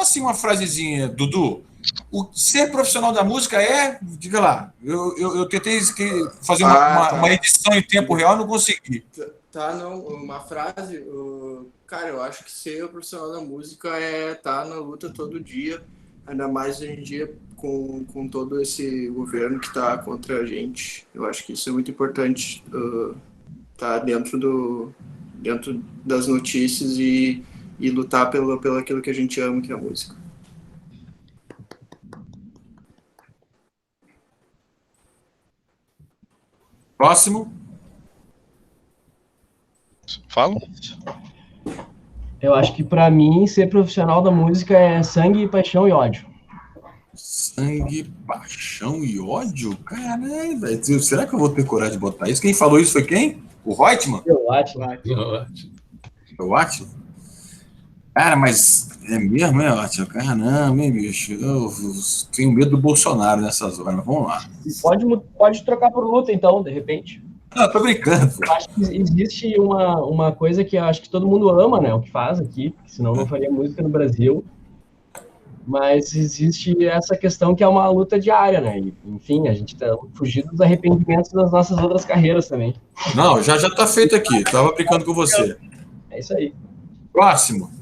assim uma frasezinha, Dudu. O ser profissional da música diga lá, eu tentei fazer uma edição em tempo real, não consegui. Tá, não, uma frase, cara, eu acho que ser profissional da música é estar na luta todo dia, ainda mais hoje em dia com todo esse governo que está contra a gente. Eu acho que isso é muito importante, estar dentro das notícias e lutar pelo aquilo que a gente ama, que é a música. Próximo. Falo? Eu acho que para mim ser profissional da música é sangue, paixão e ódio. Sangue, paixão e ódio? Caralho, velho. Será que eu vou ter coragem de botar isso? Quem falou isso foi quem? O Reutemann? Eu acho. O Reutemann? Cara, mas é mesmo, Reutemann? Caramba, hein, bicho? Eu tenho medo do Bolsonaro nessas horas, mas vamos lá. Pode trocar por luta, então, de repente. Não, tô brincando. Eu acho que existe uma coisa que eu acho que todo mundo ama, né? O que faz aqui, senão não faria música no Brasil. Mas existe essa questão que é uma luta diária, né? E, enfim, a gente tá fugindo dos arrependimentos das nossas outras carreiras também. Não, já tá feito aqui. Tava brincando com você. É isso aí. Próximo.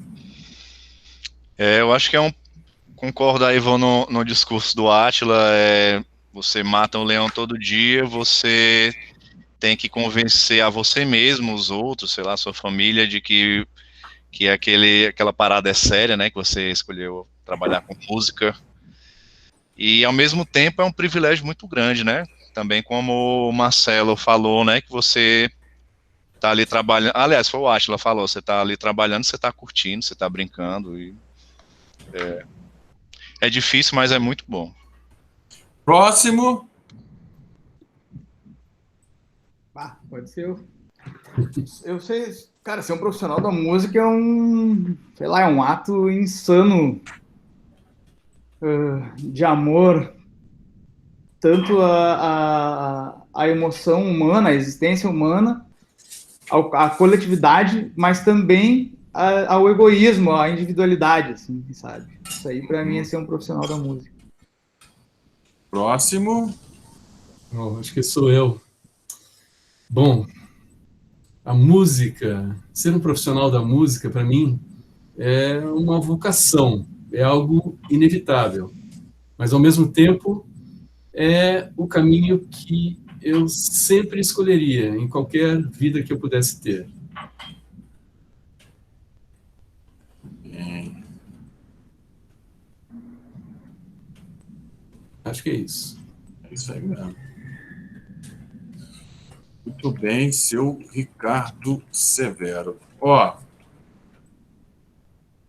Eu acho que concordo aí, vou no discurso do Átila, você mata um leão todo dia, você tem que convencer a você mesmo, os outros, sei lá, a sua família, de que aquela parada é séria, né, que você escolheu trabalhar com música, e ao mesmo tempo é um privilégio muito grande, né, também como o Marcelo falou, né, que você tá ali trabalhando, aliás, foi o Átila falou, você tá ali trabalhando, você tá curtindo, você tá brincando, e é difícil, mas é muito bom. Próximo. Pode ser eu sei, cara, ser um profissional da música é um ato insano de amor, tanto a emoção humana, a existência humana, a coletividade, mas também ao egoísmo, à individualidade, assim, sabe? Isso aí, para mim, é ser um profissional da música. Próximo. Acho que sou eu. Bom, a música, ser um profissional da música, para mim, é uma vocação, é algo inevitável. Mas, ao mesmo tempo, é o caminho que eu sempre escolheria em qualquer vida que eu pudesse ter. Acho que é isso. É isso aí mesmo. Muito bem, seu Ricardo Severo. Ó,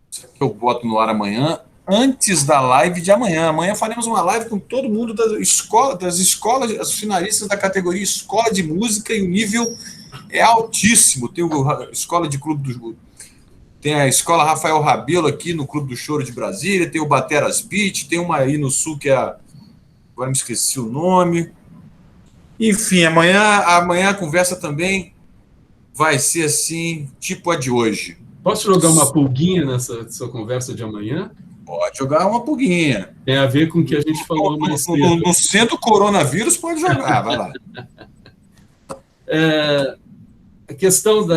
isso aqui eu boto no ar amanhã, antes da live de amanhã. Amanhã faremos uma live com todo mundo das escolas, as finalistas da categoria Escola de Música, e o nível é altíssimo. Tem a Escola de Clube tem a Escola Rafael Rabelo aqui no Clube do Choro de Brasília, tem o Bateras Beach, tem uma aí no Sul que é agora me esqueci o nome. Enfim, amanhã a conversa também vai ser assim, tipo a de hoje. Posso jogar uma pulguinha nessa sua conversa de amanhã? Pode jogar uma pulguinha. Tem a ver com o que a gente falou mais cedo. No centro coronavírus pode jogar, vai lá. A questão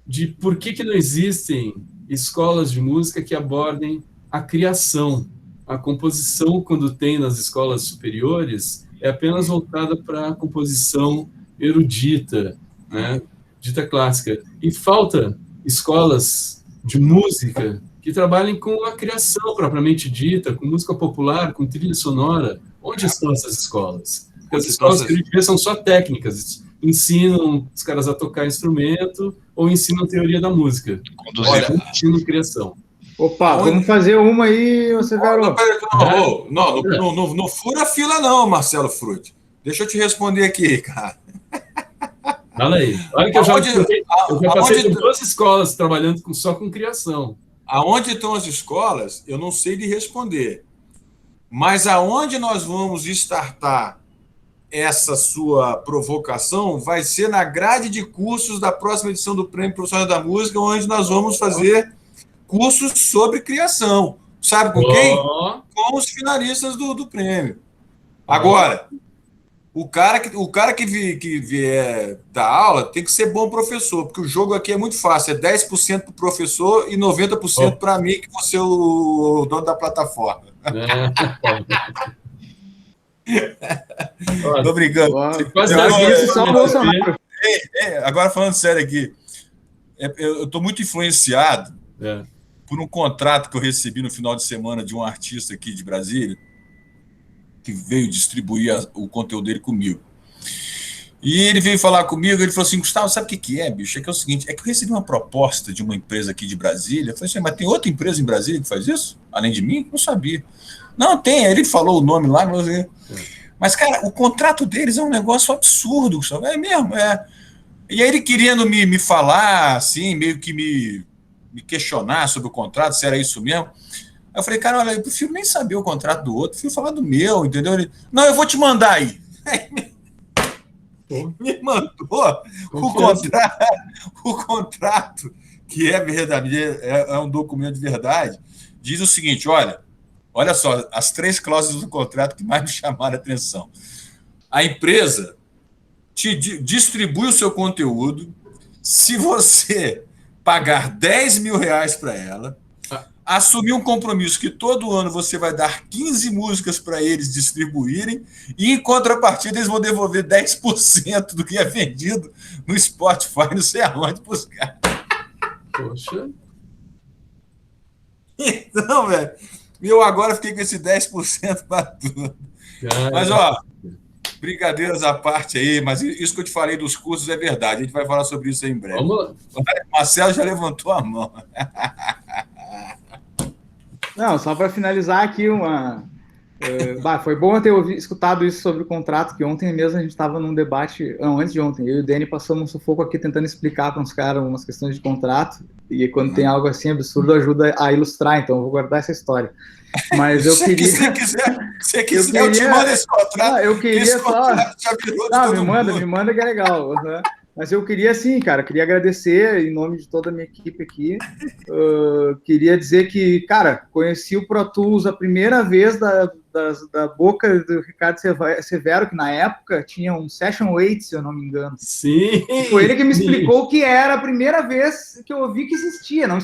de por que não existem escolas de música que abordem a criação. A composição, quando tem nas escolas superiores, é apenas voltada para a composição erudita, né, dita clássica. E falta escolas de música que trabalhem com a criação propriamente dita, com música popular, com trilha sonora. Onde estão essas escolas? Porque as escolas que a gente vê são só técnicas, ensinam os caras a tocar instrumento ou ensinam teoria da música. Olha, ensinam criação. Opa, vamos fazer uma aí, você Severo. Não fura a fila não, Marcelo Frutti. Deixa eu te responder aqui, cara. Fala aí. Olha que eu já passei por 2 escolas trabalhando só com criação. Aonde estão as escolas, eu não sei lhe responder. Mas aonde nós vamos startar essa sua provocação vai ser na grade de cursos da próxima edição do Prêmio Profissional da Música, onde nós vamos fazer cursos sobre criação. Sabe com quem? Com os finalistas do prêmio. Agora, o cara que vier dar aula tem que ser bom professor, porque o jogo aqui é muito fácil. É 10% para o professor e 90% para mim, que você é o dono da plataforma. Tô brincando. Agora, falando sério aqui, eu estou muito influenciado por um contrato que eu recebi no final de semana de um artista aqui de Brasília, que veio distribuir o conteúdo dele comigo. E ele veio falar comigo, ele falou assim, Gustavo, sabe o que é, bicho? É que é o seguinte, é que eu recebi uma proposta de uma empresa aqui de Brasília. Eu falei assim, mas tem outra empresa em Brasília que faz isso? Além de mim? Não sabia. Não, tem. Ele falou o nome lá, mas, cara, o contrato deles é um negócio absurdo, Gustavo. É mesmo, é. E aí ele querendo me falar, assim, meio que me questionar sobre o contrato, se era isso mesmo. Aí eu falei, cara, olha, eu prefiro nem saber o contrato do outro, prefiro falar do meu, entendeu? Ele, não, eu vou te mandar aí. Me mandou o contrato, que é verdadeiro, é um documento de verdade, diz o seguinte, olha só, as 3 cláusulas do contrato que mais me chamaram a atenção. A empresa te distribui o seu conteúdo se você pagar R$10 mil para ela, assumir um compromisso que todo ano você vai dar 15 músicas para eles distribuírem e, em contrapartida, eles vão devolver 10% do que é vendido no Spotify, não sei aonde, para os caras. Poxa. Então, velho, eu agora fiquei com esse 10% para tudo. Mas, brincadeiras à parte aí, mas isso que eu te falei dos cursos é verdade. A gente vai falar sobre isso aí em breve. Vamos lá. O Marcelo já levantou a mão. Não, só para finalizar aqui foi bom eu ter escutado isso sobre o contrato, que ontem mesmo a gente estava num debate, antes de ontem, eu e o Dani passamos um sufoco aqui tentando explicar para uns caras umas questões de contrato, e quando tem algo assim absurdo ajuda a ilustrar, então eu vou guardar essa história. Mas eu queria... Se quiser, eu te mando esse contrato. Eu queria só... Já virou de todo mundo. Me manda que é legal. Uhum. Mas eu queria, assim, cara, queria agradecer em nome de toda a minha equipe aqui. Queria dizer que, cara, conheci o Pro Tools a primeira vez da boca do Ricardo Severo, que na época tinha um Session 8, se eu não me engano. Sim! Foi ele que me explicou que era a primeira vez que eu ouvi que existia. Não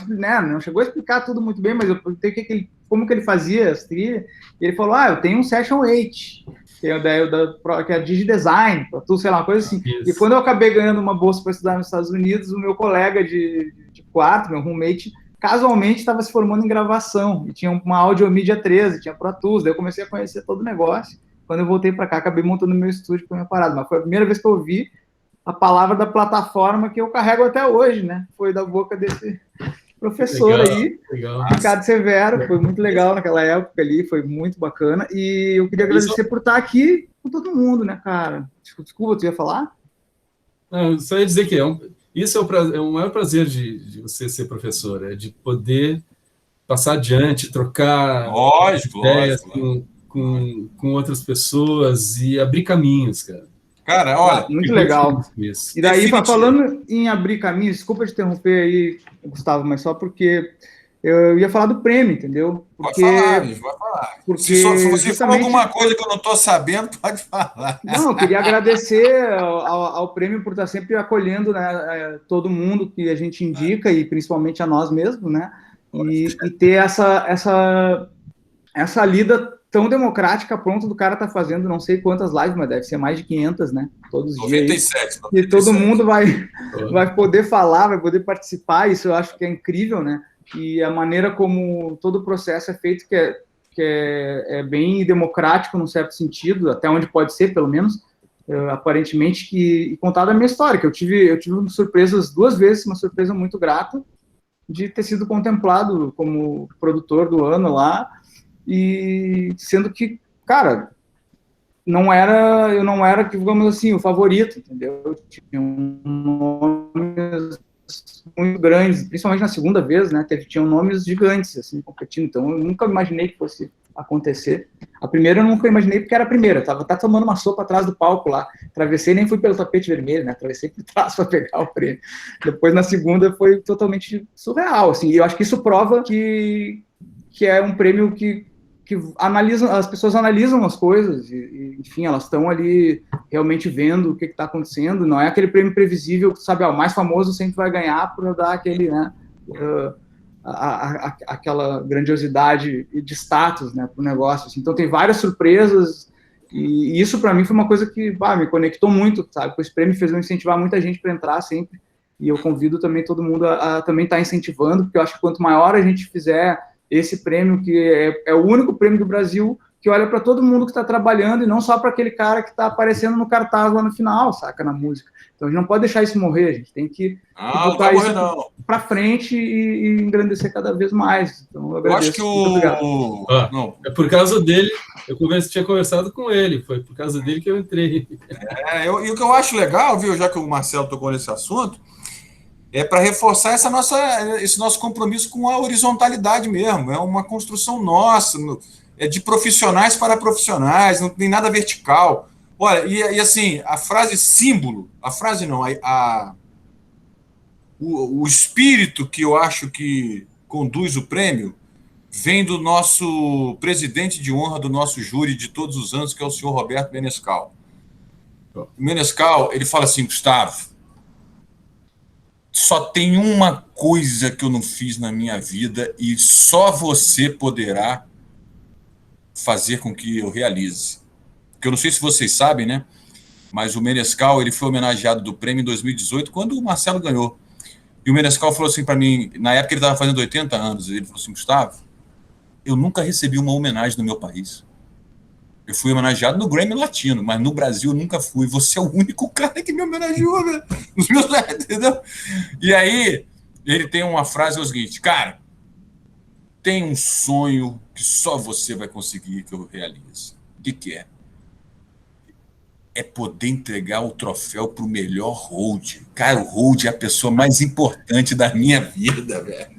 chegou a explicar tudo muito bem, mas eu perguntei como que ele fazia as trilhas. E ele falou, eu tenho um Session 8. Que é DigiDesign, tudo, sei lá, uma coisa assim. Isso. E quando eu acabei ganhando uma bolsa para estudar nos Estados Unidos, o meu colega de quarto, meu roommate, casualmente estava se formando em gravação, e tinha uma Audio Media 13, tinha Pro Tools, daí eu comecei a conhecer todo o negócio. Quando eu voltei para cá, acabei montando meu estúdio com a minha parada, mas foi a primeira vez que eu ouvi a palavra da plataforma que eu carrego até hoje, né? Foi da boca desse professor legal. Ricardo Severo, foi muito legal naquela época ali, foi muito bacana, e eu queria agradecer por estar aqui com todo mundo, né, cara? Desculpa, tu ia falar? Não, só ia dizer que Isso é o maior prazer de você ser professor, é de poder passar adiante, trocar ideias com outras pessoas e abrir caminhos, cara. Cara, olha... Muito legal. E daí, falando em abrir caminhos, desculpa te interromper aí, Gustavo, mas só porque eu ia falar do prêmio, entendeu? Porque, pode falar. Porque se você justamente... for alguma coisa que eu não estou sabendo, pode falar. Não, eu queria agradecer ao prêmio por estar sempre acolhendo, né, todo mundo que a gente indica, e principalmente a nós mesmos, né? E ter essa lida tão democrática, pronto, do cara tá fazendo não sei quantas lives, mas deve ser mais de 500, né? Todos os 97, dias. 97. E todo mundo vai poder falar, vai poder participar, isso eu acho que é incrível, né? E a maneira como todo o processo é feito, que é bem democrático, num certo sentido, até onde pode ser, pelo menos, aparentemente, e contar a minha história, que eu tive surpresas 2 vezes, uma surpresa muito grata, de ter sido contemplado como produtor do ano lá, e sendo que, cara, eu não era, digamos assim, o favorito, entendeu? Eu tinha nomes muito grandes, principalmente na segunda vez, né? Tinham nomes gigantes, assim, competindo, então eu nunca imaginei que fosse acontecer. A primeira eu nunca imaginei porque era a primeira, tava tomando uma sopa atrás do palco lá, atravessei, nem fui pelo tapete vermelho, né? Atravessei por trás para pegar o prêmio. Depois, na segunda, foi totalmente surreal, assim, e eu acho que isso prova que é um prêmio que as pessoas analisam as coisas, e enfim, elas estão ali realmente vendo o que está acontecendo, não é aquele prêmio previsível, sabe, o mais famoso sempre vai ganhar por dar aquele, né, aquela grandiosidade de status, né, para o negócio, assim. Então tem várias surpresas, e isso para mim foi uma coisa que me conectou muito, sabe, esse prêmio fez eu incentivar muita gente para entrar sempre, e eu convido também todo mundo a também estar incentivando, porque eu acho que quanto maior a gente fizer esse prêmio, que é o único prêmio do Brasil que olha para todo mundo que está trabalhando e não só para aquele cara que está aparecendo no cartaz lá no final, saca, na música. Então a gente não pode deixar isso morrer, a gente tem que botar isso para frente e engrandecer cada vez mais. Então eu agradeço. Eu acho que não. É por causa dele, tinha conversado com ele, foi por causa dele que eu entrei. E o que eu acho legal, viu, já que o Marcelo tocou nesse assunto, é para reforçar esse nosso compromisso com a horizontalidade mesmo. É uma construção nossa, é de profissionais para profissionais, não tem nada vertical. Olha, e assim, a frase símbolo, a frase não, o espírito que eu acho que conduz o prêmio vem do nosso presidente de honra do nosso júri de todos os anos, que é o senhor Roberto Menescal. O Menescal, ele fala assim, Gustavo, só tem uma coisa que eu não fiz na minha vida e só você poderá fazer com que eu realize. Porque eu não sei se vocês sabem, né? Mas o Menescal, ele foi homenageado do prêmio em 2018, quando o Marcelo ganhou. E o Menescal falou assim para mim, na época ele estava fazendo 80 anos, ele falou assim, Gustavo, eu nunca recebi uma homenagem no meu país. Eu fui homenageado no Grammy Latino, mas no Brasil eu nunca fui. Você é o único cara que me homenageou, velho. Entendeu? E aí, ele tem uma frase, é o seguinte, cara, tem um sonho que só você vai conseguir que eu realize. O que é? É poder entregar o troféu pro melhor hold. Cara, o hold é a pessoa mais importante da minha vida, velho.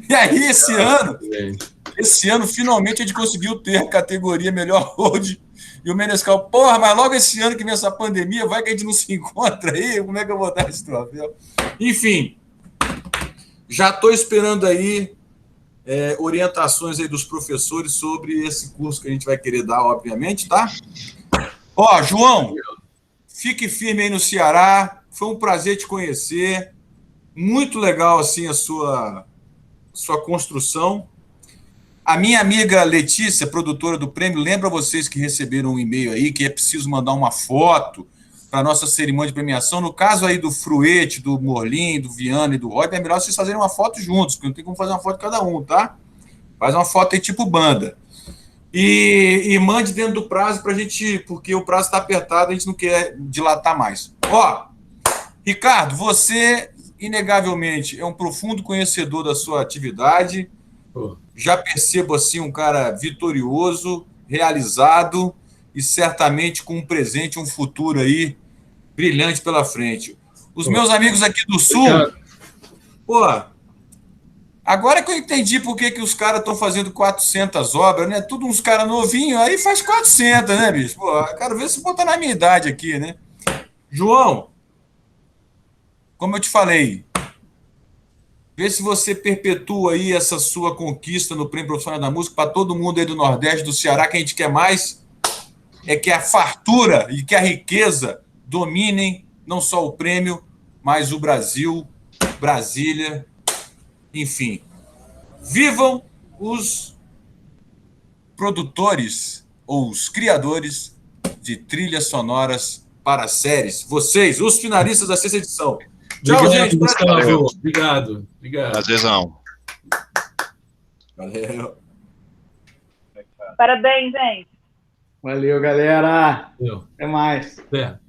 E aí, esse ano, finalmente, a gente conseguiu ter a categoria melhor hold. E o Menescal, porra, mas logo esse ano que vem essa pandemia, vai que a gente não se encontra aí, como é que eu vou dar esse troféu? Enfim, já estou esperando aí orientações aí dos professores sobre esse curso que a gente vai querer dar, obviamente, tá? Ó, João, fique firme aí no Ceará, foi um prazer te conhecer, muito legal, assim, a sua construção. A minha amiga Letícia, produtora do prêmio, lembra vocês que receberam um e-mail aí que é preciso mandar uma foto para a nossa cerimônia de premiação. No caso aí do Fruete, do Morlin, do Viana e do Roy, é melhor vocês fazerem uma foto juntos, porque não tem como fazer uma foto cada um, tá? Faz uma foto aí tipo banda. E mande dentro do prazo para a gente, porque o prazo está apertado, a gente não quer dilatar mais. Ó, Ricardo, você, inegavelmente, é um profundo conhecedor da sua atividade. Já percebo assim um cara vitorioso, realizado e certamente com um presente, um futuro aí brilhante pela frente. Os meus amigos aqui do Sul, pô, agora que eu entendi por que os caras estão fazendo 400 obras, né? Tudo uns caras novinhos, aí faz 400, né, bicho? Pô, quero ver se botar na minha idade aqui, né? João, como eu te falei, vê se você perpetua aí essa sua conquista no Prêmio Profissional da Música para todo mundo aí do Nordeste, do Ceará, que a gente quer mais é que a fartura e que a riqueza dominem não só o prêmio, mas o Brasil, Brasília, enfim. Vivam os produtores ou os criadores de trilhas sonoras para séries. Vocês, os finalistas da sexta edição. Tchau, Obrigado, gente. Gustavo. Obrigado. Prazerzão. Valeu. Parabéns, gente. Valeu, galera. Valeu. Até mais. Até.